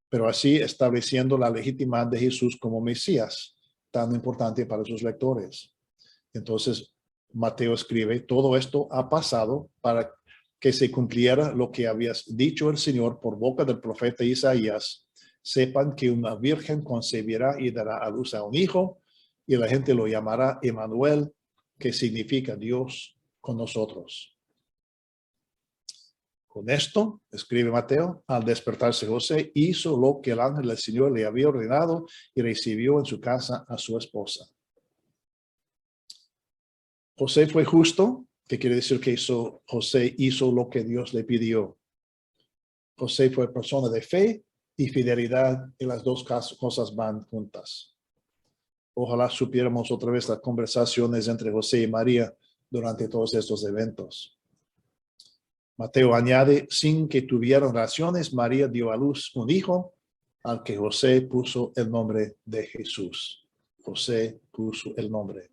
pero así estableciendo la legitimidad de Jesús como Mesías, tan importante para sus lectores. Entonces, Mateo escribe: todo esto ha pasado para que se cumpliera lo que había dicho el Señor por boca del profeta Isaías. Sepan que una virgen concebirá y dará a luz a un hijo, y la gente lo llamará Emmanuel, que significa Dios con nosotros. Con esto, escribe Mateo, al despertarse José hizo lo que el ángel del Señor le había ordenado y recibió en su casa a su esposa. José fue justo, que quiere decir que José hizo lo que Dios le pidió. José fue persona de fe y fidelidad, y las dos cosas van juntas. Ojalá supiéramos otra vez las conversaciones entre José y María durante todos estos eventos. Mateo añade: sin que tuvieran relaciones, María dio a luz un hijo, al que José puso el nombre de Jesús. José puso el nombre.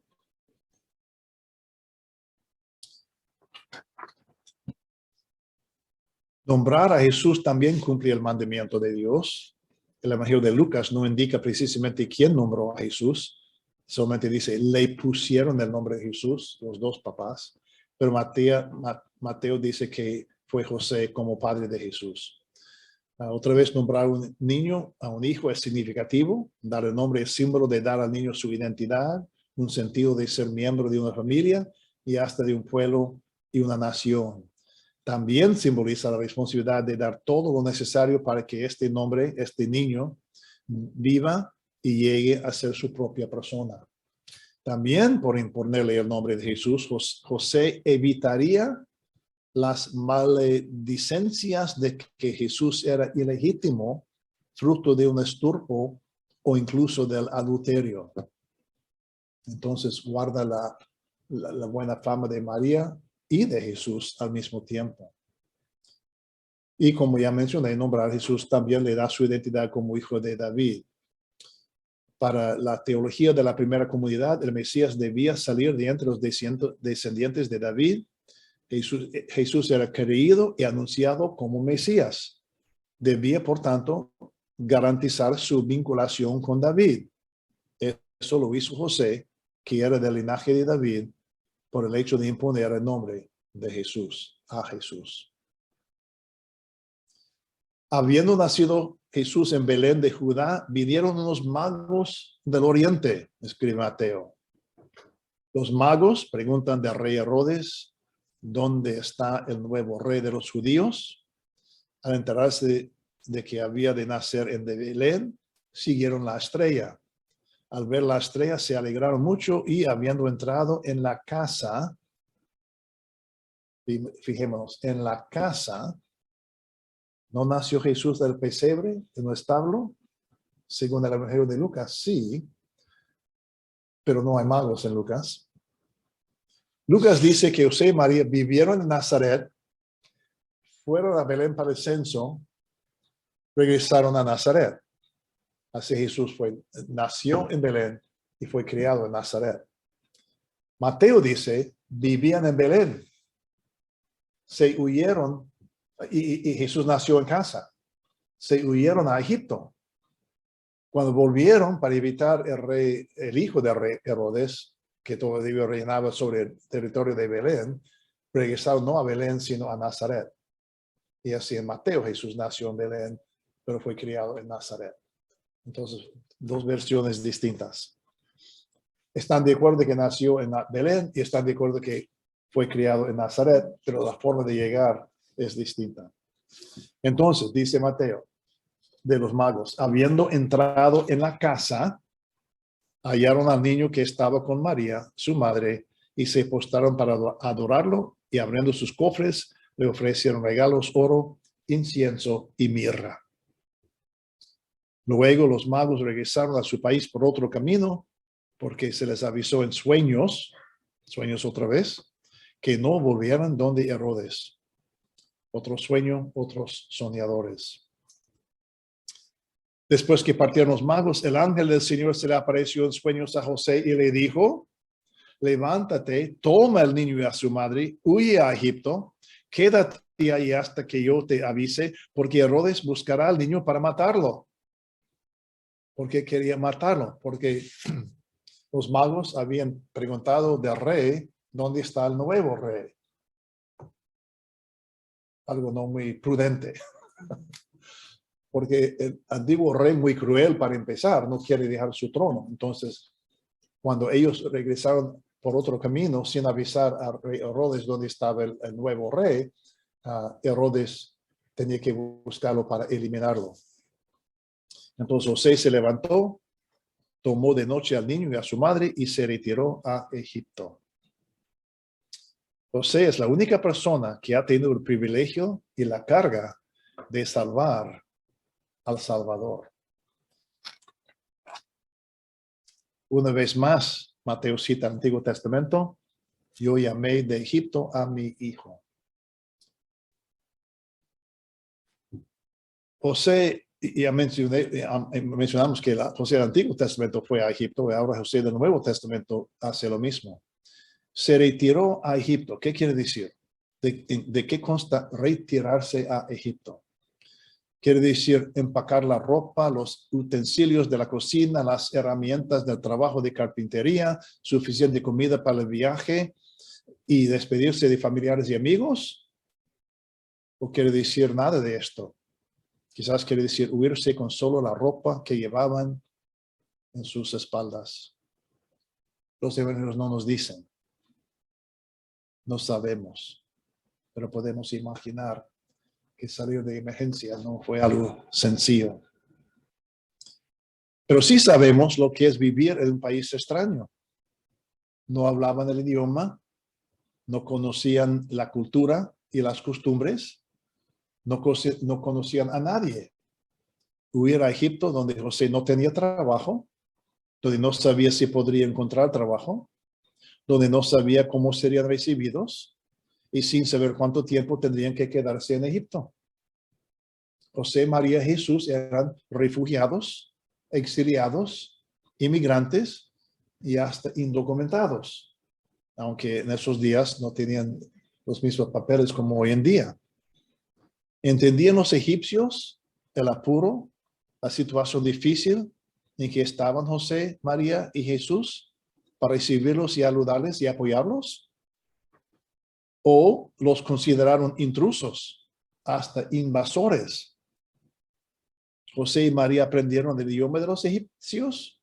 Nombrar a Jesús también cumple el mandamiento de Dios. El evangelio de Lucas no indica precisamente quién nombró a Jesús. Solamente dice: le pusieron el nombre de Jesús, los dos papás. Pero Mateo dice que fue José como padre de Jesús. Otra vez, nombrar a un niño, a un hijo, es significativo. Dar el nombre es símbolo de dar al niño su identidad, un sentido de ser miembro de una familia y hasta de un pueblo y una nación. También simboliza la responsabilidad de dar todo lo necesario para que este niño, viva y llegue a ser su propia persona. También, por imponerle el nombre de Jesús, José evitaría las maledicencias de que Jesús era ilegítimo, fruto de un esturbo o incluso del adulterio. Entonces, guarda la buena fama de María y de Jesús al mismo tiempo. Y como ya mencioné, nombrar a Jesús también le da su identidad como hijo de David. Para la teología de la primera comunidad, el Mesías debía salir de entre los descendientes de David. Jesús era creído y anunciado como Mesías. Debía, por tanto, garantizar su vinculación con David. Eso lo hizo José, que era del linaje de David, por el hecho de imponer el nombre de Jesús a Jesús. Habiendo nacido Jesús en Belén de Judá, vinieron unos magos del oriente, escribe Mateo. Los magos preguntan del rey Herodes: dónde está el nuevo rey de los judíos. Al enterarse de que había de nacer en Belén, siguieron la estrella. Al ver la estrella se alegraron mucho y habiendo entrado en la casa, fijémonos, en la casa, ¿no nació Jesús del pesebre, en un establo? Según el Evangelio de Lucas, sí, pero no hay magos en Lucas. Lucas dice que José y María vivieron en Nazaret, fueron a Belén para el censo, regresaron a Nazaret. Así Jesús nació en Belén y fue criado en Nazaret. Mateo dice, vivían en Belén, se huyeron y Jesús nació en casa. Se huyeron a Egipto. Cuando volvieron para evitar el hijo de rey Herodes, que todavía reinaba sobre el territorio de Belén, regresaron no a Belén, sino a Nazaret. Y así en Mateo Jesús nació en Belén, pero fue criado en Nazaret. Entonces, dos versiones distintas. Están de acuerdo de que nació en Belén y están de acuerdo que fue criado en Nazaret, pero la forma de llegar es distinta. Entonces, dice Mateo, de los magos, habiendo entrado en la casa, hallaron al niño que estaba con María, su madre, y se postraron para adorarlo, y abriendo sus cofres, le ofrecieron regalos, oro, incienso y mirra. Luego los magos regresaron a su país por otro camino, porque se les avisó en sueños otra vez, que no volvieran donde Herodes. Otro sueño, otros soñadores. Después que partieron los magos, el ángel del Señor se le apareció en sueños a José y le dijo, levántate, toma al niño y a su madre, huye a Egipto, quédate ahí hasta que yo te avise, porque Herodes buscará al niño para matarlo. ¿Por qué quería matarlo? Porque los magos habían preguntado del rey, ¿dónde está el nuevo rey? Algo no muy prudente. Porque el antiguo rey, muy cruel para empezar, no quiere dejar su trono. Entonces, cuando ellos regresaron por otro camino, sin avisar a rey Herodes dónde estaba el nuevo rey, Herodes tenía que buscarlo para eliminarlo. Entonces José se levantó, tomó de noche al niño y a su madre y se retiró a Egipto. José es la única persona que ha tenido el privilegio y la carga de salvar al Salvador. Una vez más, Mateo cita el Antiguo Testamento, yo llamé de Egipto a mi hijo. José, ya mencionamos que José del Antiguo Testamento fue a Egipto y ahora José del Nuevo Testamento hace lo mismo. Se retiró a Egipto. ¿Qué quiere decir? ¿De qué consta retirarse a Egipto? Quiere decir empacar la ropa, los utensilios de la cocina, las herramientas del trabajo de carpintería, suficiente comida para el viaje y despedirse de familiares y amigos. ¿O quiere decir nada de esto? Quizás quiere decir huirse con solo la ropa que llevaban en sus espaldas. Los evangelios no nos dicen. No sabemos, pero podemos imaginar que salir de emergencia no fue algo sencillo. Pero sí sabemos lo que es vivir en un país extraño. No hablaban el idioma, no conocían la cultura y las costumbres, no conocían a nadie. Huir a Egipto, donde José no tenía trabajo, donde no sabía si podría encontrar trabajo, donde no sabía cómo serían recibidos, y sin saber cuánto tiempo tendrían que quedarse en Egipto. José, María y Jesús eran refugiados, exiliados, inmigrantes y hasta indocumentados, aunque en esos días no tenían los mismos papeles como hoy en día. ¿Entendían los egipcios el apuro, la situación difícil en que estaban José, María y Jesús para recibirlos y ayudarles y apoyarlos? ¿O los consideraron intrusos, hasta invasores? José y María aprendieron el idioma de los egipcios.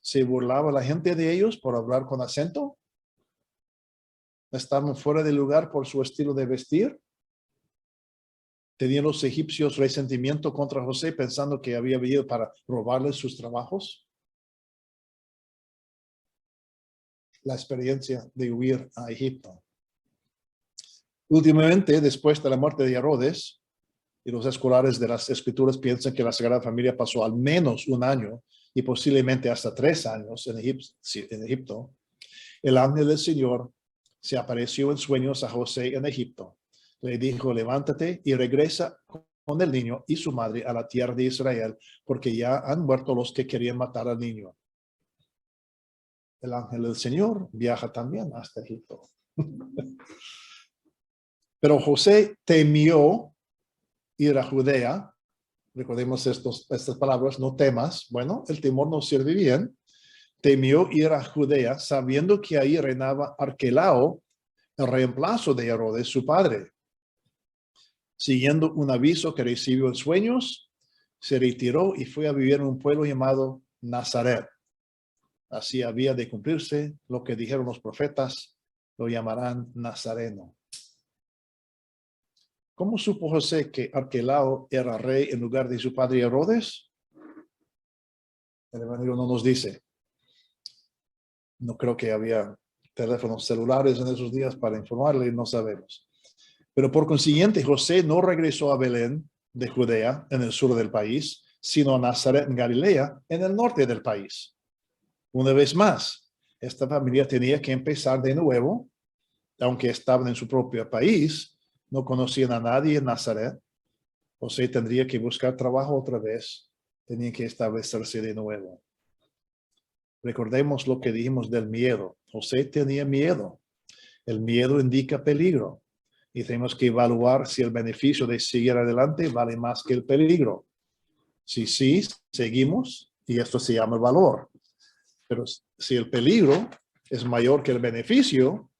¿Se burlaba la gente de ellos por hablar con acento? estaban fuera de lugar por su estilo de vestir. ¿Tenían los egipcios resentimiento contra José pensando que había venido para robarles sus trabajos? La experiencia de huir a Egipto. Últimamente, después de la muerte de Herodes, y los escolares de las escrituras piensan que la Sagrada Familia pasó al menos un año y posiblemente hasta 3 años en Egipto, el ángel del Señor se apareció en sueños a José en Egipto. Le dijo, levántate y regresa con el niño y su madre a la tierra de Israel, porque ya han muerto los que querían matar al niño. El ángel del Señor viaja también hasta Egipto. Pero José temió ir a Judea. Recordemos estas palabras, no temas. Bueno, el temor no sirve bien. Temió ir a Judea, sabiendo que ahí reinaba Arquelao, el reemplazo de Herodes, su padre. Siguiendo un aviso que recibió en sueños, se retiró y fue a vivir en un pueblo llamado Nazaret. Así había de cumplirse lo que dijeron los profetas, lo llamarán Nazareno. ¿Cómo supo José que Arquelao era rey en lugar de su padre Herodes? El Evangelio no nos dice. No creo que había teléfonos celulares en esos días para informarle, no sabemos. Pero por consiguiente, José no regresó a Belén de Judea, en el sur del país, sino a Nazaret en Galilea, en el norte del país. Una vez más, esta familia tenía que empezar de nuevo, aunque estaban en su propio país, no conocían a nadie en Nazaret. José tendría que buscar trabajo otra vez, tenía que establecerse de nuevo. Recordemos lo que dijimos del miedo. José tenía miedo. El miedo indica peligro. Y tenemos que evaluar si el beneficio de seguir adelante vale más que el peligro. Si sí, seguimos, y esto se llama valor. Pero si el peligro es mayor que el beneficio,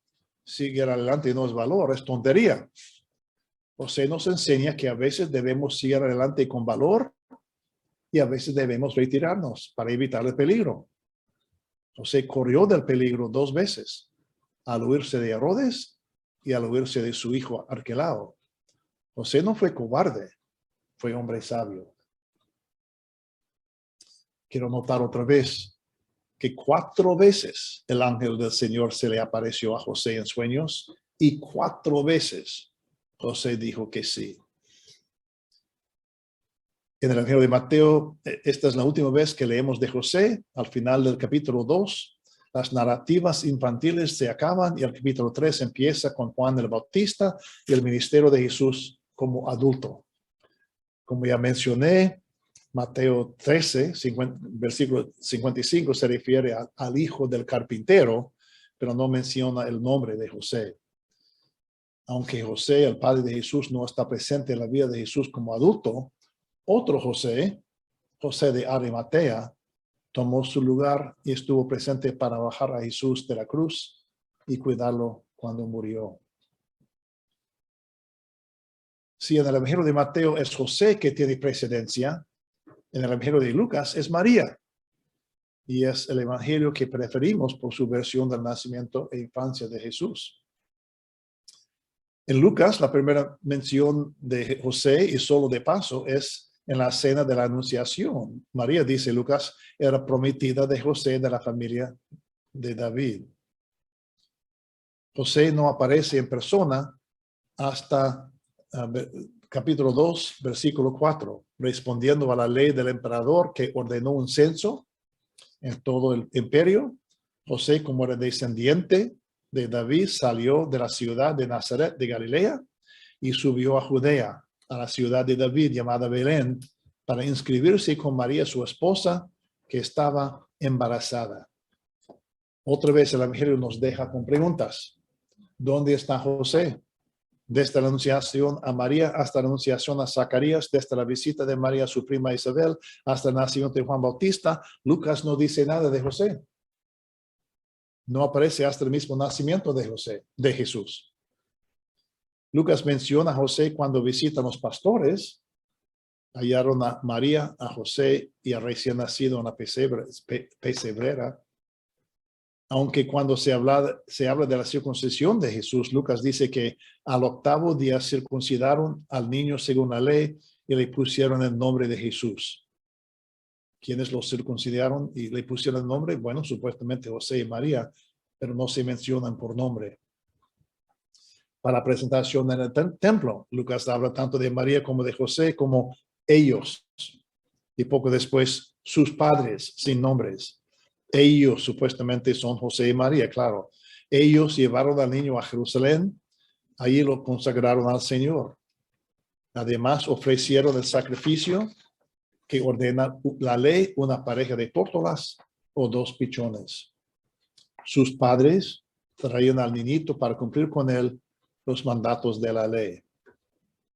seguir adelante no es valor, es tontería. José nos enseña que a veces debemos seguir adelante con valor y a veces debemos retirarnos para evitar el peligro. José corrió del peligro 2 veces, al huirse de Herodes y al huirse de su hijo Arquelao. José no fue cobarde, fue hombre sabio. Quiero notar otra vez que 4 veces el ángel del Señor se le apareció a José en sueños y 4 veces José dijo que sí. En el Evangelio de Mateo, esta es la última vez que leemos de José. Al final del capítulo 2, las narrativas infantiles se acaban y el capítulo 3 empieza con Juan el Bautista y el ministerio de Jesús como adulto. Como ya mencioné, Mateo 13, versículo 55 se refiere al hijo del carpintero, pero no menciona el nombre de José. Aunque José, el padre de Jesús, no está presente en la vida de Jesús como adulto, otro José, José de Arimatea, tomó su lugar y estuvo presente para bajar a Jesús de la cruz y cuidarlo cuando murió. Si en el Evangelio de Mateo es José que tiene precedencia, en el Evangelio de Lucas es María. Y es el Evangelio que preferimos por su versión del nacimiento e infancia de Jesús. En Lucas, la primera mención de José, y solo de paso, es en la cena de la Anunciación. María, dice Lucas, era prometida de José de la familia de David. José no aparece en persona hasta capítulo 2, versículo 4, respondiendo a la ley del emperador que ordenó un censo en todo el imperio. José, como era descendiente de David, salió de la ciudad de Nazaret de Galilea y subió a Judea, a la ciudad de David llamada Belén, para inscribirse con María, su esposa, que estaba embarazada. Otra vez el Evangelio nos deja con preguntas. ¿Dónde está José? Desde la anunciación a María hasta la anunciación a Zacarías, desde la visita de María a su prima Isabel hasta el nacimiento de Juan Bautista, Lucas no dice nada de José. No aparece hasta el mismo nacimiento de Jesús. Lucas menciona a José cuando visitan los pastores. Hallaron a María, a José y a recién nacido en la pesebrera. Aunque cuando se habla de la circuncisión de Jesús, Lucas dice que al 8º día circuncidaron al niño según la ley y le pusieron el nombre de Jesús. ¿Quiénes lo circuncidaron y le pusieron el nombre? Bueno, supuestamente José y María, pero no se mencionan por nombre. Para la presentación en el templo, Lucas habla tanto de María como de José, como ellos. Y poco después, sus padres sin nombres. Ellos supuestamente son José y María, claro. Ellos llevaron al niño a Jerusalén, allí lo consagraron al Señor. Además, ofrecieron el sacrificio que ordena la ley, una pareja de tórtolas o 2 pichones. Sus padres traían al niñito para cumplir con él los mandatos de la ley.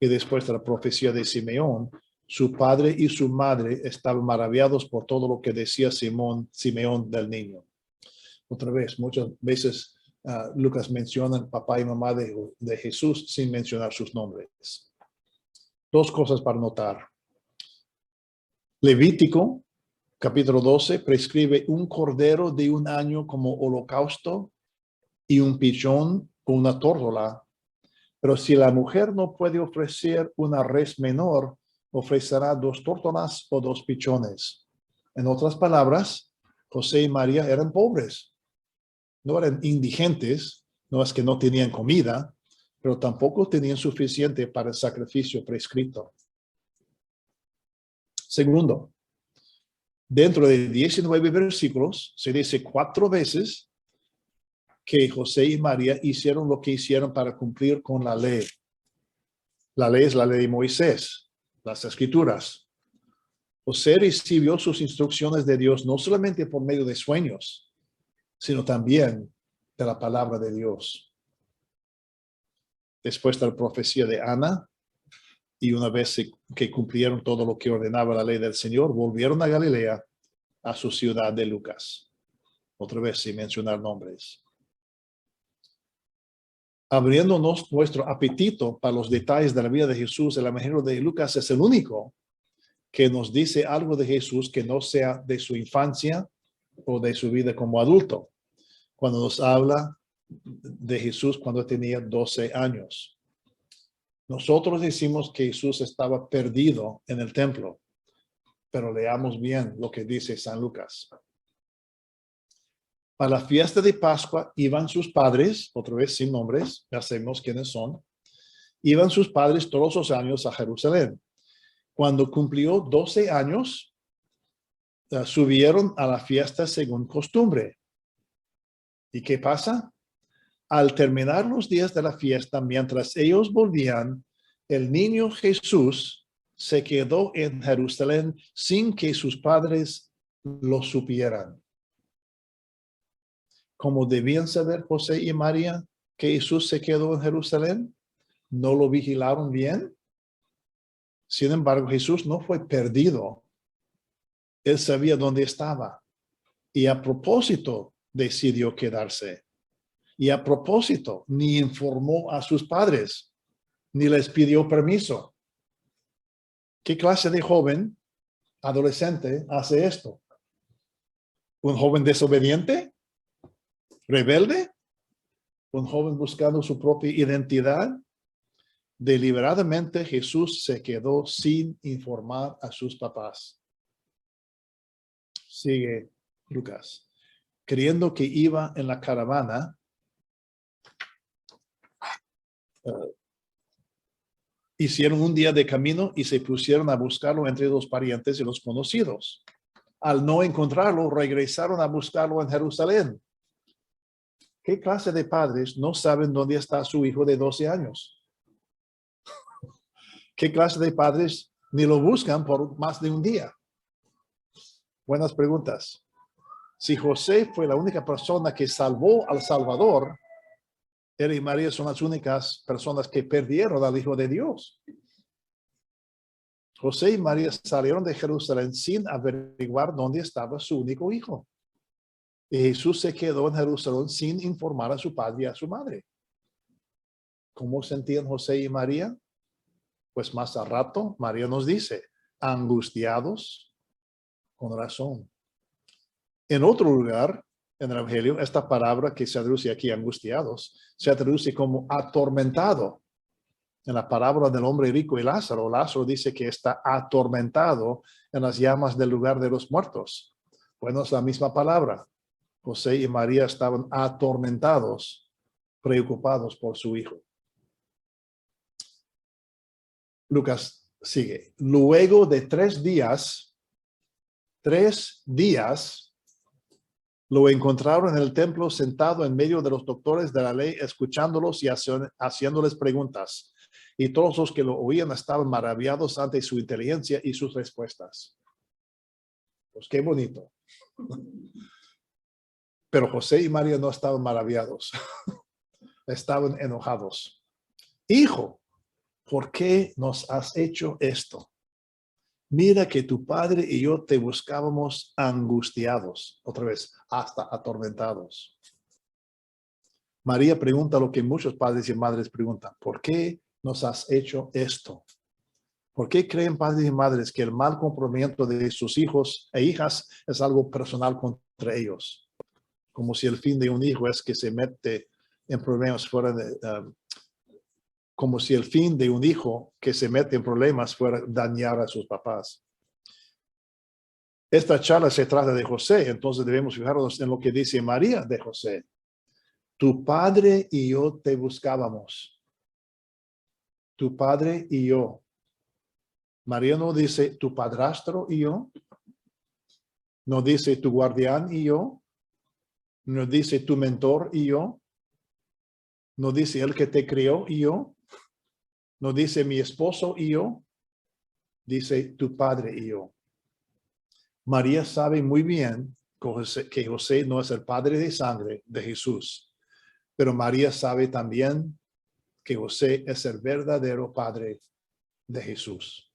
Y después de la profecía de Simeón, su padre y su madre estaban maravillados por todo lo que decía Simeón del niño. Otra vez, muchas veces Lucas menciona papá y mamá de Jesús sin mencionar sus nombres. 2 cosas para notar. Levítico, capítulo 12, prescribe un cordero de 1 año como holocausto y un pichón o una tórtola. Pero si la mujer no puede ofrecer una res menor, ofrecerá 2 tórtolas o 2 pichones. En otras palabras, José y María eran pobres. No eran indigentes, no es que no tenían comida, pero tampoco tenían suficiente para el sacrificio prescrito. Segundo, dentro de 19 versículos se dice 4 veces que José y María hicieron lo que hicieron para cumplir con la ley. La ley es la ley de Moisés, las escrituras. José recibió sus instrucciones de Dios no solamente por medio de sueños, sino también de la palabra de Dios. Después de la profecía de Ana, y una vez que cumplieron todo lo que ordenaba la ley del Señor, volvieron a Galilea, a su ciudad de Lucas. Otra vez sin mencionar nombres. Abriéndonos nuestro apetito para los detalles de la vida de Jesús, el Evangelio de Lucas es el único que nos dice algo de Jesús que no sea de su infancia o de su vida como adulto. Cuando nos habla de Jesús cuando tenía 12 años. Nosotros decimos que Jesús estaba perdido en el templo, pero leamos bien lo que dice San Lucas. Para la fiesta de Pascua iban sus padres, otra vez sin nombres, ya sabemos quiénes son, iban sus padres todos los años a Jerusalén. Cuando cumplió 12 años, subieron a la fiesta según costumbre. ¿Y qué pasa? Al terminar los días de la fiesta, mientras ellos volvían, el niño Jesús se quedó en Jerusalén sin que sus padres lo supieran. Como debían saber José y María que Jesús se quedó en Jerusalén, no lo vigilaron bien. Sin embargo, Jesús no fue perdido. Él sabía dónde estaba y a propósito decidió quedarse. Y a propósito, ni informó a sus padres, ni les pidió permiso. ¿Qué clase de joven, adolescente, hace esto? ¿Un joven desobediente? ¿Rebelde? ¿Un joven buscando su propia identidad? Deliberadamente Jesús se quedó sin informar a sus papás. Sigue Lucas. Creyendo que iba en la caravana, hicieron un día de camino y se pusieron a buscarlo entre los parientes y los conocidos. Al no encontrarlo, regresaron a buscarlo en Jerusalén. ¿Qué clase de padres no saben dónde está su hijo de 12 años? ¿Qué clase de padres ni lo buscan por más de un día? Buenas preguntas. Si José fue la única persona que salvó al Salvador, él y María son las únicas personas que perdieron al Hijo de Dios. José y María salieron de Jerusalén sin averiguar dónde estaba su único hijo. Y Jesús se quedó en Jerusalén sin informar a su padre y a su madre. ¿Cómo sentían José y María? Pues más al rato, María nos dice, angustiados con razón. En otro lugar, en el Evangelio, esta palabra que se traduce aquí, angustiados, se traduce como atormentado. En la parábola del hombre rico y Lázaro, Lázaro dice que está atormentado en las llamas del lugar de los muertos. Bueno, es la misma palabra. José y María estaban atormentados, preocupados por su hijo. Lucas sigue. Luego de 3 días, lo encontraron en el templo sentado en medio de los doctores de la ley, escuchándolos y haciéndoles preguntas. Y todos los que lo oían estaban maravillados ante su inteligencia y sus respuestas. Pues qué bonito. Pero José y María no estaban maravillados. Estaban enojados. Hijo, ¿por qué nos has hecho esto? Mira que tu padre y yo te buscábamos angustiados. Otra vez, hasta atormentados. María pregunta lo que muchos padres y madres preguntan. ¿Por qué nos has hecho esto? ¿Por qué creen padres y madres que el mal comportamiento de sus hijos e hijas es algo personal contra ellos? Como si el fin de un hijo es que se mete en problemas fuera de... como si el fin de un hijo que se mete en problemas fuera dañar a sus papás. Esta charla se trata de José, entonces debemos fijarnos en lo que dice María de José. Tu padre y yo te buscábamos. Tu padre y yo. María no dice tu padrastro y yo. No dice tu guardián y yo. No dice tu mentor y yo. No dice el que te crió y yo. No dice mi esposo y yo. Dice tu padre y yo. María sabe muy bien que José no es el padre de sangre de Jesús. Pero María sabe también que José es el verdadero padre de Jesús.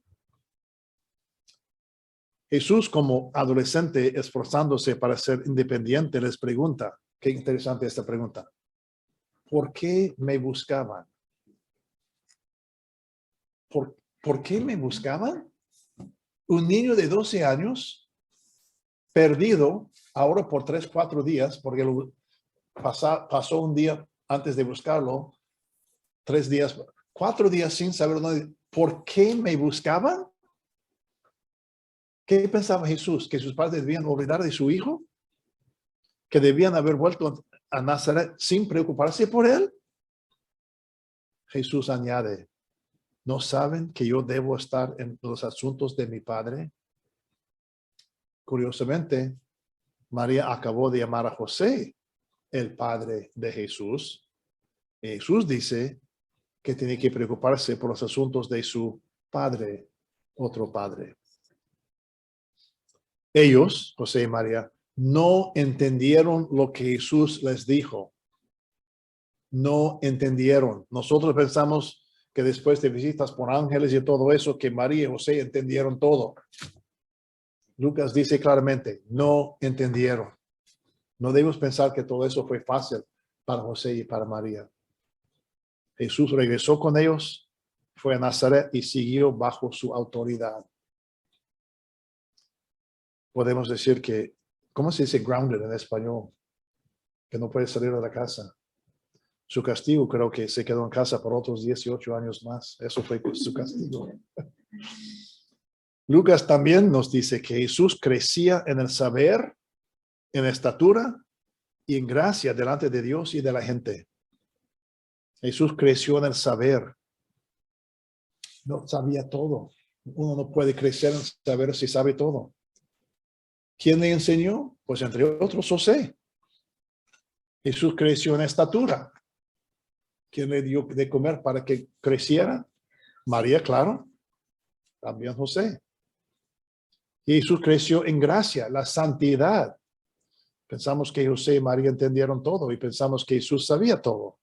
Jesús, como adolescente esforzándose para ser independiente, les pregunta, qué interesante esta pregunta, ¿por qué me buscaban? ¿Por qué me buscaban? Un niño de 12 años, perdido, ahora por 3, 4 días, porque pasó un día antes de buscarlo, 3 días, 4 días sin saber dónde. ¿Por qué me buscaban? ¿Qué pensaba Jesús? ¿Que sus padres debían olvidar de su hijo? ¿Que debían haber vuelto a Nazaret sin preocuparse por él? Jesús añade, ¿no saben que yo debo estar en los asuntos de mi padre? Curiosamente, María acabó de llamar a José el padre de Jesús. Jesús dice que tiene que preocuparse por los asuntos de su padre, otro padre. Ellos, José y María, no entendieron lo que Jesús les dijo. No entendieron. Nosotros pensamos que después de visitas por ángeles y todo eso, que María y José entendieron todo. Lucas dice claramente, no entendieron. No debemos pensar que todo eso fue fácil para José y para María. Jesús regresó con ellos, fue a Nazaret y siguió bajo su autoridad. Podemos decir que, ¿cómo se dice grounded en español? Que no puede salir de la casa. Su castigo creo que se quedó en casa por otros 18 años más. Eso fue su castigo. Lucas también nos dice que Jesús crecía en el saber, en estatura y en gracia delante de Dios y de la gente. Jesús creció en el saber. No sabía todo. Uno no puede crecer en saber si sabe todo. ¿Quién le enseñó? Pues entre otros José. Jesús creció en estatura. ¿Quién le dio de comer para que creciera? María, claro. También José. Jesús creció en gracia, la santidad. Pensamos que José y María entendieron todo y pensamos que Jesús sabía todo.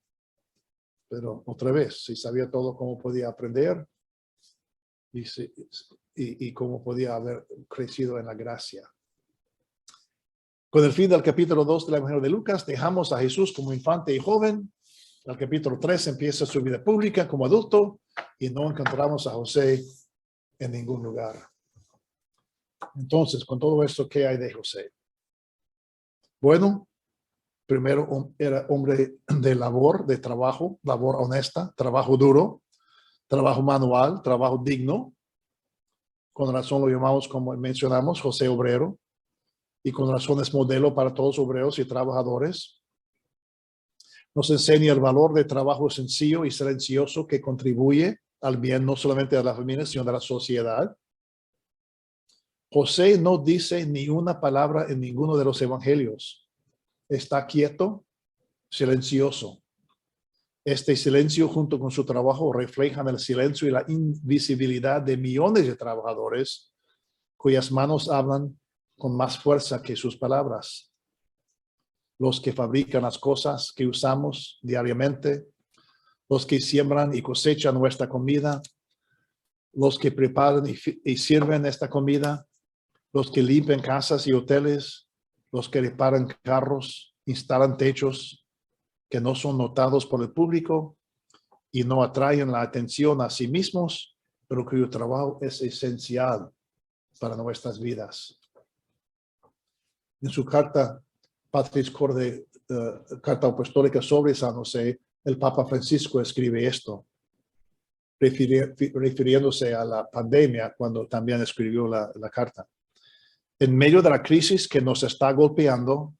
Pero otra vez, si sabía todo, ¿cómo podía aprender? Y cómo podía haber crecido en la gracia. Con el fin del capítulo 2 del Evangelio de Lucas, dejamos a Jesús como infante y joven. El capítulo 3 empieza su vida pública como adulto y no encontramos a José en ningún lugar. Entonces, con todo esto, ¿qué hay de José? Bueno, Primero era hombre de labor, de trabajo, labor honesta, trabajo duro, trabajo manual, trabajo digno. Con razón lo llamamos, como mencionamos, José Obrero. Y con razón es modelo para todos los obreros y trabajadores. Nos enseña el valor de trabajo sencillo y silencioso que contribuye al bien no solamente de la familia, sino de la sociedad. José no dice ni una palabra en ninguno de los evangelios. Está quieto, silencioso. Este silencio junto con su trabajo reflejan el silencio y la invisibilidad de millones de trabajadores cuyas manos hablan con más fuerza que sus palabras. Los que fabrican las cosas que usamos diariamente, los que siembran y cosechan nuestra comida, los que preparan y sirven esta comida, los que limpian casas y hoteles, los que reparan carros, instalan techos que no son notados por el público y no atraen la atención a sí mismos, pero cuyo trabajo es esencial para nuestras vidas. En su carta Patris Corde, carta apostólica sobre San José, el Papa Francisco escribe esto, refiriéndose a la pandemia cuando también escribió la carta. En medio de la crisis que nos está golpeando,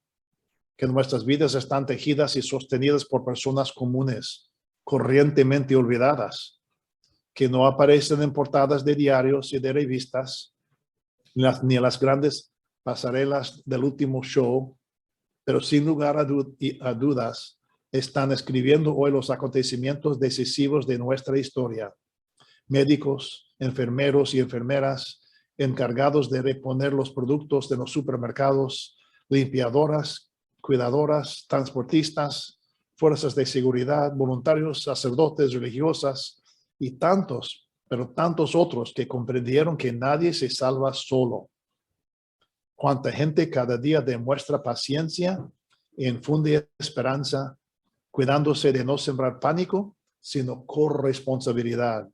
que nuestras vidas están tejidas y sostenidas por personas comunes, corrientemente olvidadas, que no aparecen en portadas de diarios y de revistas, ni en las grandes pasarelas del último show, pero sin lugar a dudas, están escribiendo hoy los acontecimientos decisivos de nuestra historia. Médicos, enfermeros y enfermeras encargados de reponer los productos de los supermercados, limpiadoras, cuidadoras, transportistas, fuerzas de seguridad, voluntarios, sacerdotes, religiosas y tantos, pero tantos otros que comprendieron que nadie se salva solo. Cuánta gente cada día demuestra paciencia e infunde esperanza, cuidándose de no sembrar pánico, sino corresponsabilidad.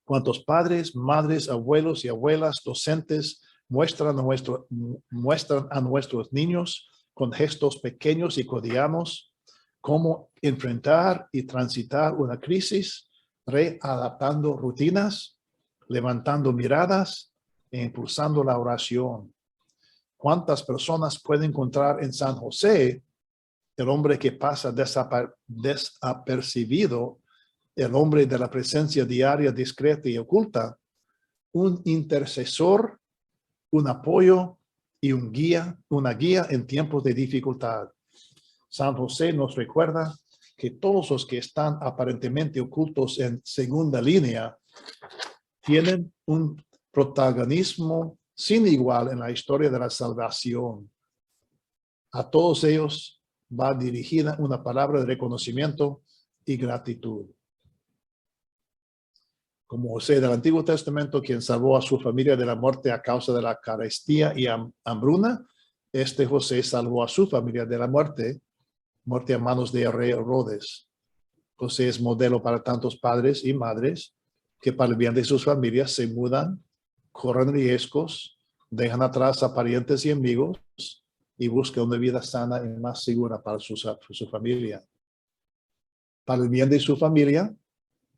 Cuántos padres, madres, abuelos y abuelas, docentes muestran a nuestros niños con gestos pequeños y cotidianos cómo enfrentar y transitar una crisis, readaptando rutinas, levantando miradas e impulsando la oración. ¿Cuántas personas puede encontrar en San José, el hombre que pasa desapercibido, el hombre de la presencia diaria, discreta y oculta, un intercesor, un apoyo y una guía en tiempos de dificultad? San José nos recuerda que todos los que están aparentemente ocultos en segunda línea tienen un protagonismo sin igual en la historia de la salvación. A todos ellos va dirigida una palabra de reconocimiento y gratitud. Como José del Antiguo Testamento, quien salvó a su familia de la muerte a causa de la carestía y hambruna, este José salvó a su familia de la muerte a manos de rey Herodes. José es modelo para tantos padres y madres que para el bien de sus familias se mudan, corren riesgos, dejan atrás a parientes y amigos y buscan una vida sana y más segura para su familia. Para el bien de su familia,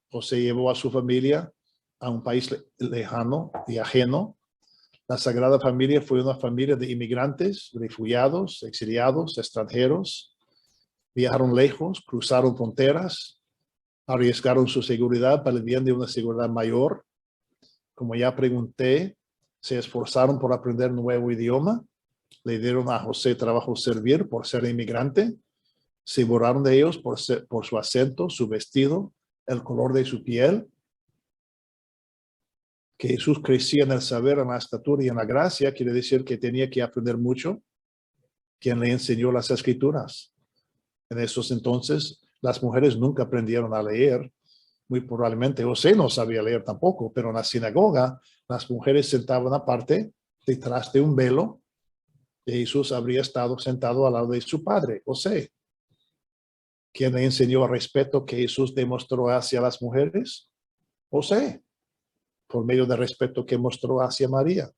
José llevó a su familia a un país lejano y ajeno. La Sagrada Familia fue una familia de inmigrantes, refugiados, exiliados, extranjeros. Viajaron lejos, cruzaron fronteras, arriesgaron su seguridad para el bien de una seguridad mayor. Como ya pregunté, se esforzaron por aprender un nuevo idioma. Le dieron a José trabajo servir por ser inmigrante. Se burlaron de ellos por su acento, su vestido, el color de su piel. Que Jesús crecía en el saber, en la estatura y en la gracia, quiere decir que tenía que aprender mucho. Quien le enseñó las escrituras. En esos entonces, las mujeres nunca aprendieron a leer. Muy probablemente José no sabía leer tampoco, pero en la sinagoga las mujeres sentaban aparte, detrás de un velo, y Jesús habría estado sentado al lado de su padre, José. ¿Quién le enseñó el respeto que Jesús demostró hacia las mujeres? José, por medio del respeto que mostró hacia María.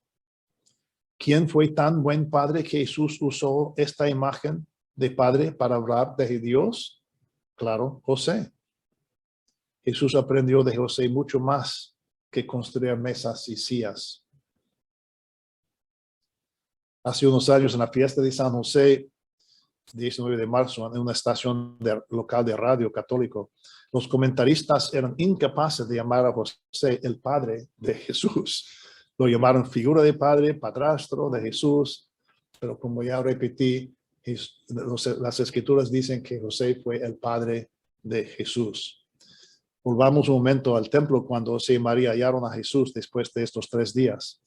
¿Quién fue tan buen padre que Jesús usó esta imagen de padre para hablar de Dios? Claro, José. Jesús aprendió de José mucho más que construir mesas y sillas. Hace unos años, en la fiesta de San José, 19 de marzo, en una estación local de radio católico, los comentaristas eran incapaces de llamar a José el padre de Jesús. Lo llamaron figura de padre, padrastro de Jesús, pero como ya repetí, las escrituras dicen que José fue el padre de Jesús. Volvamos un momento al templo cuando José y María hallaron a Jesús después de estos 3 días.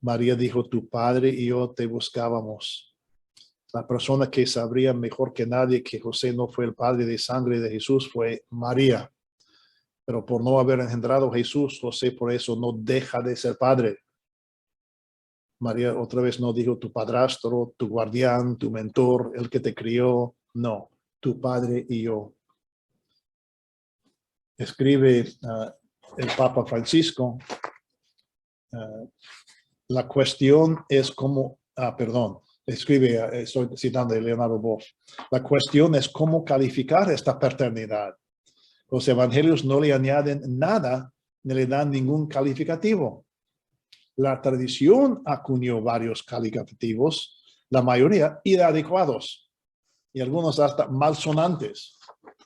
María dijo, tu padre y yo te buscábamos. La persona que sabría mejor que nadie que José no fue el padre de sangre de Jesús fue María. Pero por no haber engendrado a Jesús, José por eso no deja de ser padre. María otra vez no dijo tu padrastro, tu guardián, tu mentor, el que te crió. No, tu padre y yo. Escribe el Papa Francisco. La cuestión es cómo, escribe, estoy citando a Leonardo Boff. La cuestión es cómo calificar esta paternidad. Los evangelios no le añaden nada ni le dan ningún calificativo. La tradición acuñó varios calificativos, la mayoría inadecuados y algunos hasta malsonantes.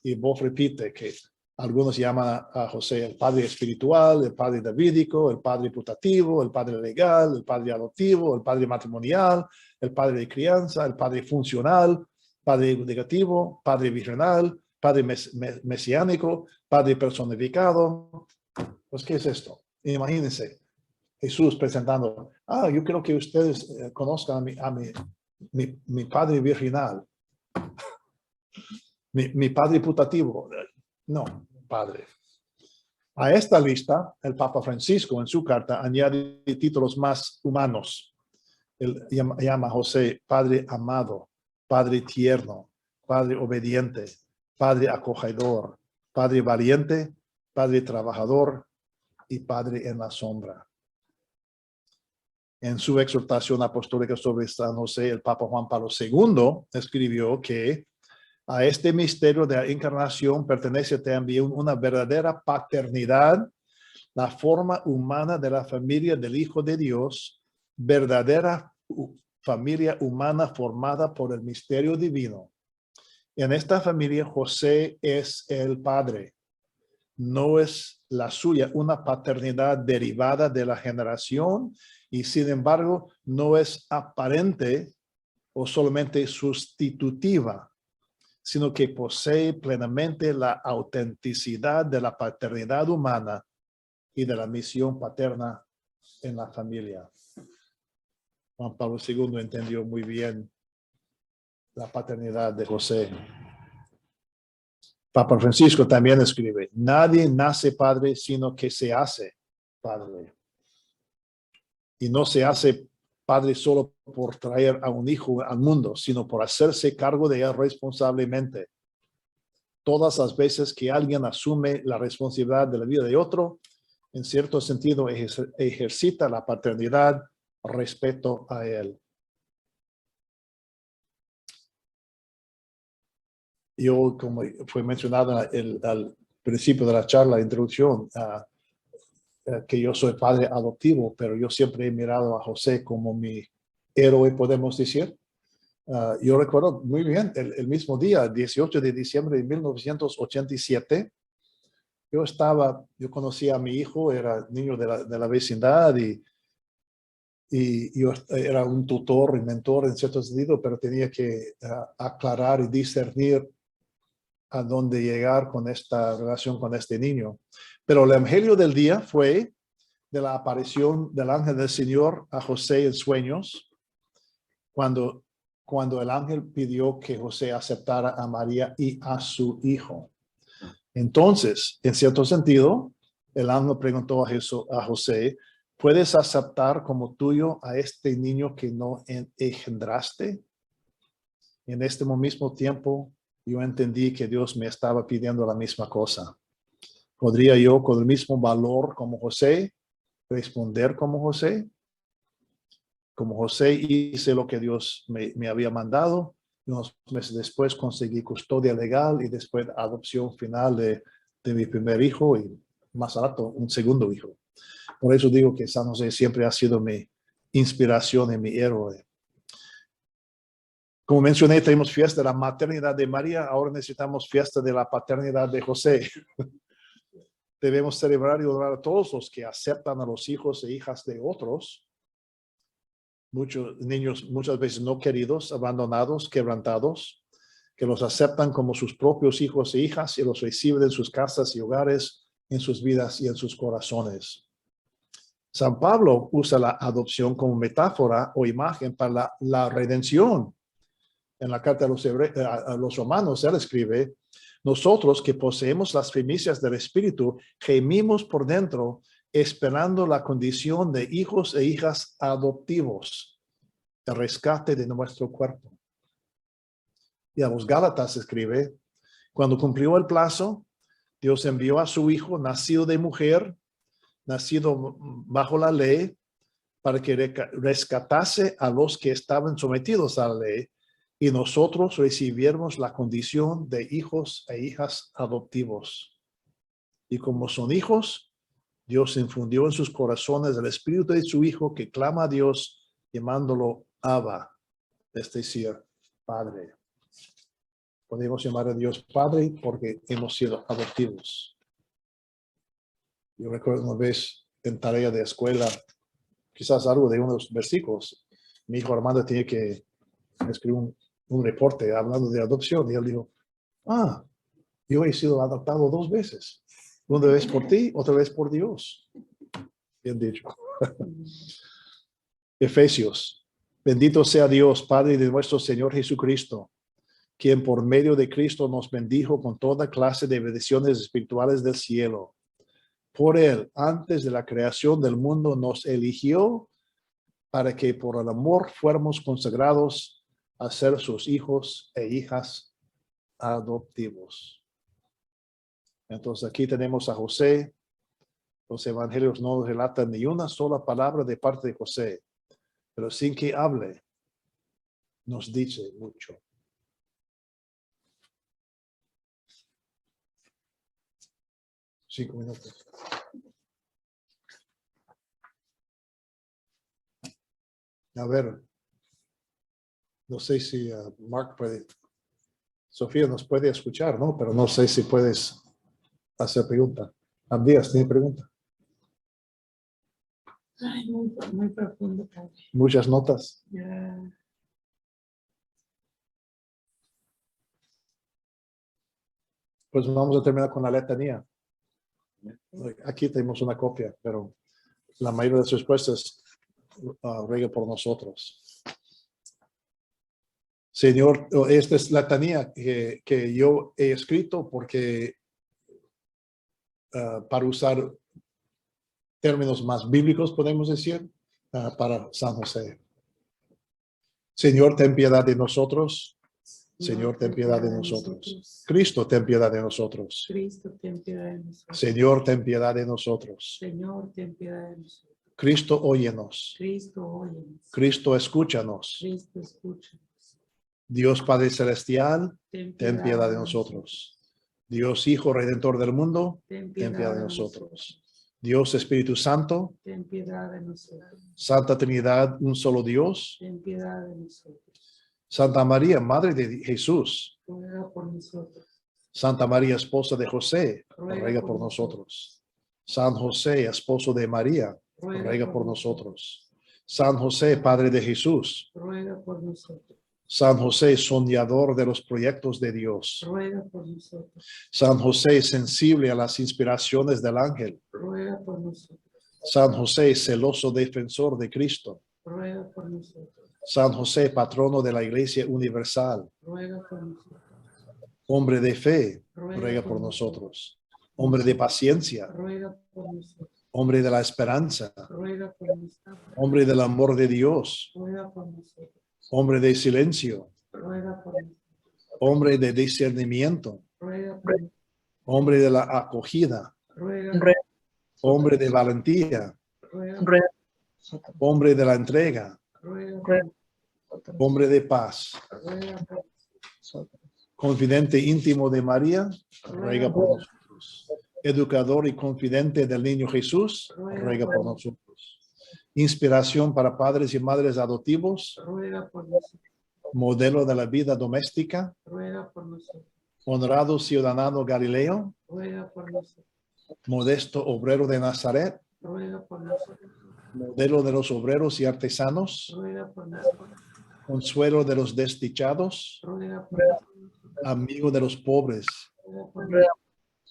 Y Boff repite que algunos llaman a José el padre espiritual, el padre davídico, el padre putativo, el padre legal, el padre adoptivo, el padre matrimonial, el padre de crianza, el padre funcional, padre negativo, padre virginal, padre mesiánico, padre personificado. Pues, ¿qué es esto? Imagínense, Jesús presentando, yo quiero que ustedes conozcan a mi padre virginal, mi padre putativo. No, padre. A esta lista, el Papa Francisco en su carta añade títulos más humanos. Él llama a José padre amado, padre tierno, padre obediente, padre acogedor, padre valiente, padre trabajador y padre en la sombra. En su exhortación apostólica sobre San José, el Papa Juan Pablo II escribió que a este misterio de la encarnación pertenece también una verdadera paternidad, la forma humana de la familia del Hijo de Dios, verdadera familia humana formada por el misterio divino. En esta familia José es el padre, no es la suya una paternidad derivada de la generación y sin embargo no es aparente o solamente sustitutiva, sino que posee plenamente la autenticidad de la paternidad humana y de la misión paterna en la familia. Juan Pablo II entendió muy bien la paternidad de José. Papa Francisco también escribe, nadie nace padre, sino que se hace padre. Y no se hace padre solo por traer a un hijo al mundo, sino por hacerse cargo de él responsablemente. Todas las veces que alguien asume la responsabilidad de la vida de otro, en cierto sentido ejercita la paternidad respecto a él. Yo, como fue mencionado al principio de la charla, la introducción, que yo soy padre adoptivo, pero yo siempre he mirado a José como mi héroe, podemos decir. Yo recuerdo muy bien el mismo día, 18 de diciembre de 1987, yo conocí a mi hijo, era niño de la vecindad y yo era un tutor y mentor en cierto sentido, pero tenía que aclarar y discernir a dónde llegar con esta relación con este niño. Pero el evangelio del día fue de la aparición del ángel del Señor a José en sueños, cuando el ángel pidió que José aceptara a María y a su hijo. Entonces, en cierto sentido, el ángel preguntó a José, ¿puedes aceptar como tuyo a este niño que no engendraste? En este mismo tiempo, yo entendí que Dios me estaba pidiendo la misma cosa. ¿Podría yo, con el mismo valor como José, responder como José? Como José hice lo que Dios me había mandado Unos meses después conseguí custodia legal y después adopción final de mi primer hijo y más al rato un segundo hijo. Por eso digo que San José siempre ha sido mi inspiración y mi héroe. Como mencioné, tenemos fiesta de la maternidad de María, ahora necesitamos fiesta de la paternidad de José. Debemos celebrar y honrar a todos los que aceptan a los hijos e hijas de otros. Muchos niños muchas veces no queridos, abandonados, quebrantados, que los aceptan como sus propios hijos e hijas y los reciben en sus casas y hogares, en sus vidas y en sus corazones. San Pablo usa la adopción como metáfora o imagen para la redención. En la carta a los romanos, él escribe, nosotros que poseemos las primicias del Espíritu, gemimos por dentro, esperando la condición de hijos e hijas adoptivos, el rescate de nuestro cuerpo. Y a los Gálatas escribe, cuando cumplió el plazo, Dios envió a su Hijo, nacido de mujer, nacido bajo la ley, para que rescatase a los que estaban sometidos a la ley, y nosotros recibiéramos la condición de hijos e hijas adoptivos. Y como son hijos, Dios infundió en sus corazones el espíritu de su Hijo que clama a Dios llamándolo Abba, es decir, Padre. Podemos llamar a Dios Padre porque hemos sido adoptivos. Yo recuerdo una vez en tarea de escuela, quizás algo de unos versículos, mi hijo Armando tenía que escribir un reporte hablando de adopción y él dijo, yo he sido adoptado 2 veces. Una vez por ti, otra vez por Dios. Bien dicho. Efesios. Bendito sea Dios, Padre de nuestro Señor Jesucristo, quien por medio de Cristo nos bendijo con toda clase de bendiciones espirituales del cielo. Por él, antes de la creación del mundo, nos eligió para que por el amor fuéramos consagrados a ser sus hijos e hijas adoptivos. Entonces aquí tenemos a José. Los evangelios no relatan ni una sola palabra de parte de José, pero sin que hable, nos dice mucho. Cinco minutos. A ver, no sé si Mark puede, Sofía nos puede escuchar, ¿no? Pero no sé si puedes hacer pregunta. Abdías, ¿tiene pregunta? Ay, muy profundo, padre. Muchas notas. Ya. Pues vamos a terminar con la letanía. Aquí tenemos una copia, pero la mayoría de sus respuestas ruega por nosotros. Señor, esta es la letanía que yo he escrito porque para usar términos más bíblicos, podemos decir, para San José. Señor, ten piedad de nosotros. Señor, ten piedad de nosotros. Cristo, ten piedad de nosotros. Cristo, ten piedad de nosotros. Señor, ten piedad de nosotros. Señor, ten piedad de nosotros. Cristo, óyenos. Cristo, óyenos. Cristo, escúchanos. Cristo, escúchanos. Dios Padre Celestial, ten piedad de nosotros. Dios Hijo Redentor del mundo, ten piedad de nosotros. Dios Espíritu Santo, ten piedad de nosotros. Santa Trinidad, un solo Dios. Ten piedad de nosotros. Santa María, Madre de Jesús. Ruega por nosotros. Santa María, esposa de José, ruega por nosotros. San José, esposo de María, ruega por nosotros. San José, Padre de Jesús, ruega por nosotros. San José, soñador de los proyectos de Dios. Ruega por nosotros. San José, sensible a las inspiraciones del ángel. Ruega por nosotros. San José, celoso defensor de Cristo. Ruega por nosotros. San José, patrono de la Iglesia Universal. Ruega por nosotros. Hombre de fe, ruega por nosotros. Hombre de paciencia, Ruega por nosotros. hombre de la esperanza, Ruega por nosotros. hombre del amor de Dios, Ruega por nosotros. hombre de silencio, Ruega por nosotros. hombre de discernimiento, Ruega por nosotros. hombre de la acogida, Ruega hombre de valentía, ruega por hombre de la entrega, ruega por hombre de paz. ruega por nosotros. Confidente íntimo de María, ruega por nosotros. Educador y confidente del niño Jesús, ruega por nosotros. Inspiración para padres y madres adoptivos, Ruega por nosotros. modelo de la vida doméstica, Ruega por nosotros. honrado ciudadano galileo, Ruega por nosotros. modesto obrero de Nazaret, Ruega por nosotros. modelo de los obreros y artesanos, Ruega por nosotros. consuelo de los desdichados, Ruega por nosotros. amigo de los pobres, Ruega por nosotros.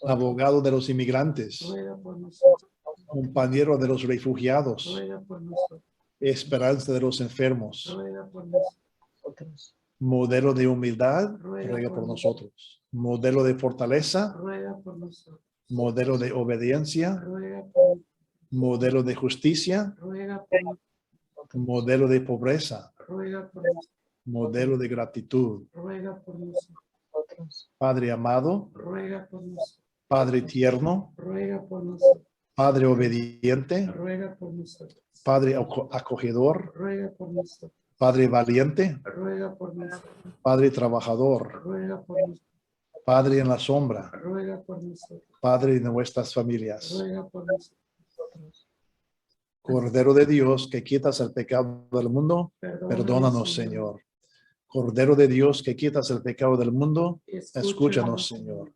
abogado de los inmigrantes, Ruega por nosotros. compañero de los refugiados, Ruega por nosotros. esperanza de los enfermos, Ruega por nosotros. modelo de humildad, Ruega ruega por por nosotros, modelo de fortaleza, Ruega por nosotros. modelo de obediencia, Ruega por modelo de justicia, Ruega por nosotros. modelo de pobreza, Ruega por nosotros. modelo de gratitud. Ruega por nosotros. Padre amado, Ruega por nosotros. Padre tierno, Ruega por nosotros. Padre obediente, Ruega por nosotros. Padre acogedor, Ruega por nosotros. Padre valiente, Ruega por nosotros. Padre trabajador, Ruega por nosotros. Padre en la sombra, Ruega por nosotros. Padre de nuestras familias. Ruega por nosotros. Cordero de Dios que quitas el pecado del mundo, perdónanos, Señor. Cordero de Dios que quitas el pecado del mundo, escúchanos, Señor.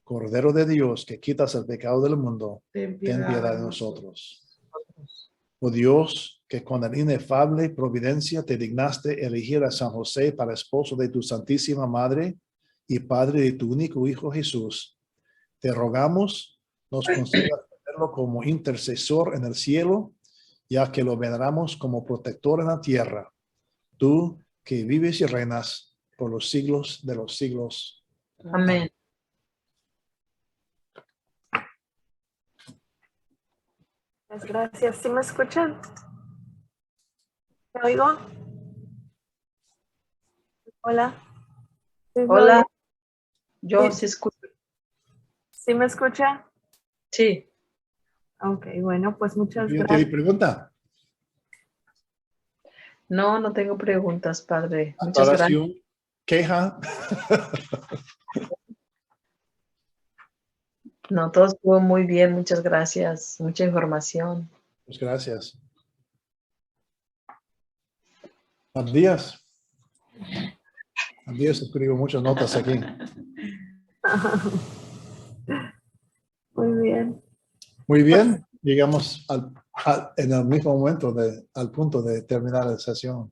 Cordero de Dios que quitas el pecado del mundo, ten piedad de nosotros. Oh Dios, que con la inefable providencia te dignaste elegir a San José para esposo de tu Santísima Madre y Padre de tu único Hijo Jesús, te rogamos nos concedas tenerlo como intercesor en el cielo, ya que lo veneramos como protector en la tierra. Tú que vives y reinas por los siglos de los siglos. Amén. Muchas gracias. ¿Sí me escuchan? ¿Me oigo? Hola. ¿Sí me Hola, oye? yo Sí. sí escucho. ¿Sí me escucha? Sí, Ok, bueno, pues muchas ¿Tiene gracias. pregunta? no tengo preguntas, padre. Muchas gracias. Aclaración, queja. No, todo estuvo muy bien, muchas gracias. Mucha información. Pues gracias. Díaz. Díaz escribo muchas notas aquí. Muy bien. Muy bien, llegamos en el mismo momento al punto de terminar la sesión.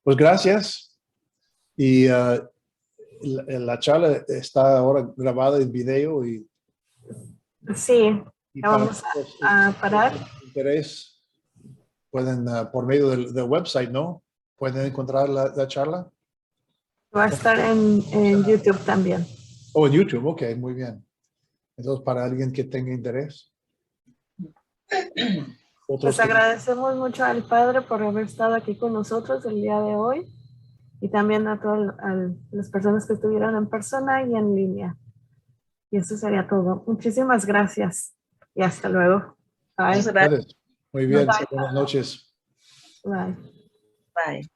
Pues gracias. Y la charla está ahora grabada en video y Sí, ya para vamos todos a parar. interés pueden por medio del website, ¿no? Pueden encontrar la charla. Va a estar en YouTube también. O en YouTube, ok, muy bien. Entonces, para alguien que tenga interés. Otros Pues agradecemos mucho al Padre por haber estado aquí con nosotros el día de hoy y también a todas las personas que estuvieron en persona y en línea. Y eso sería todo. Muchísimas gracias y hasta luego. Bye. Muchas gracias. Muy bien, Bye. buenas noches. Bye. Bye.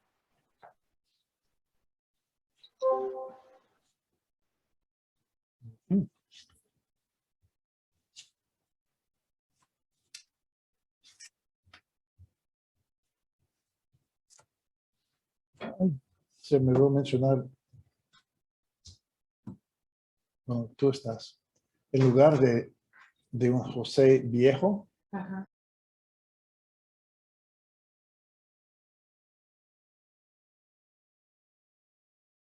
Se me va a mencionar. No, tú estás. En lugar de un José viejo, Ajá.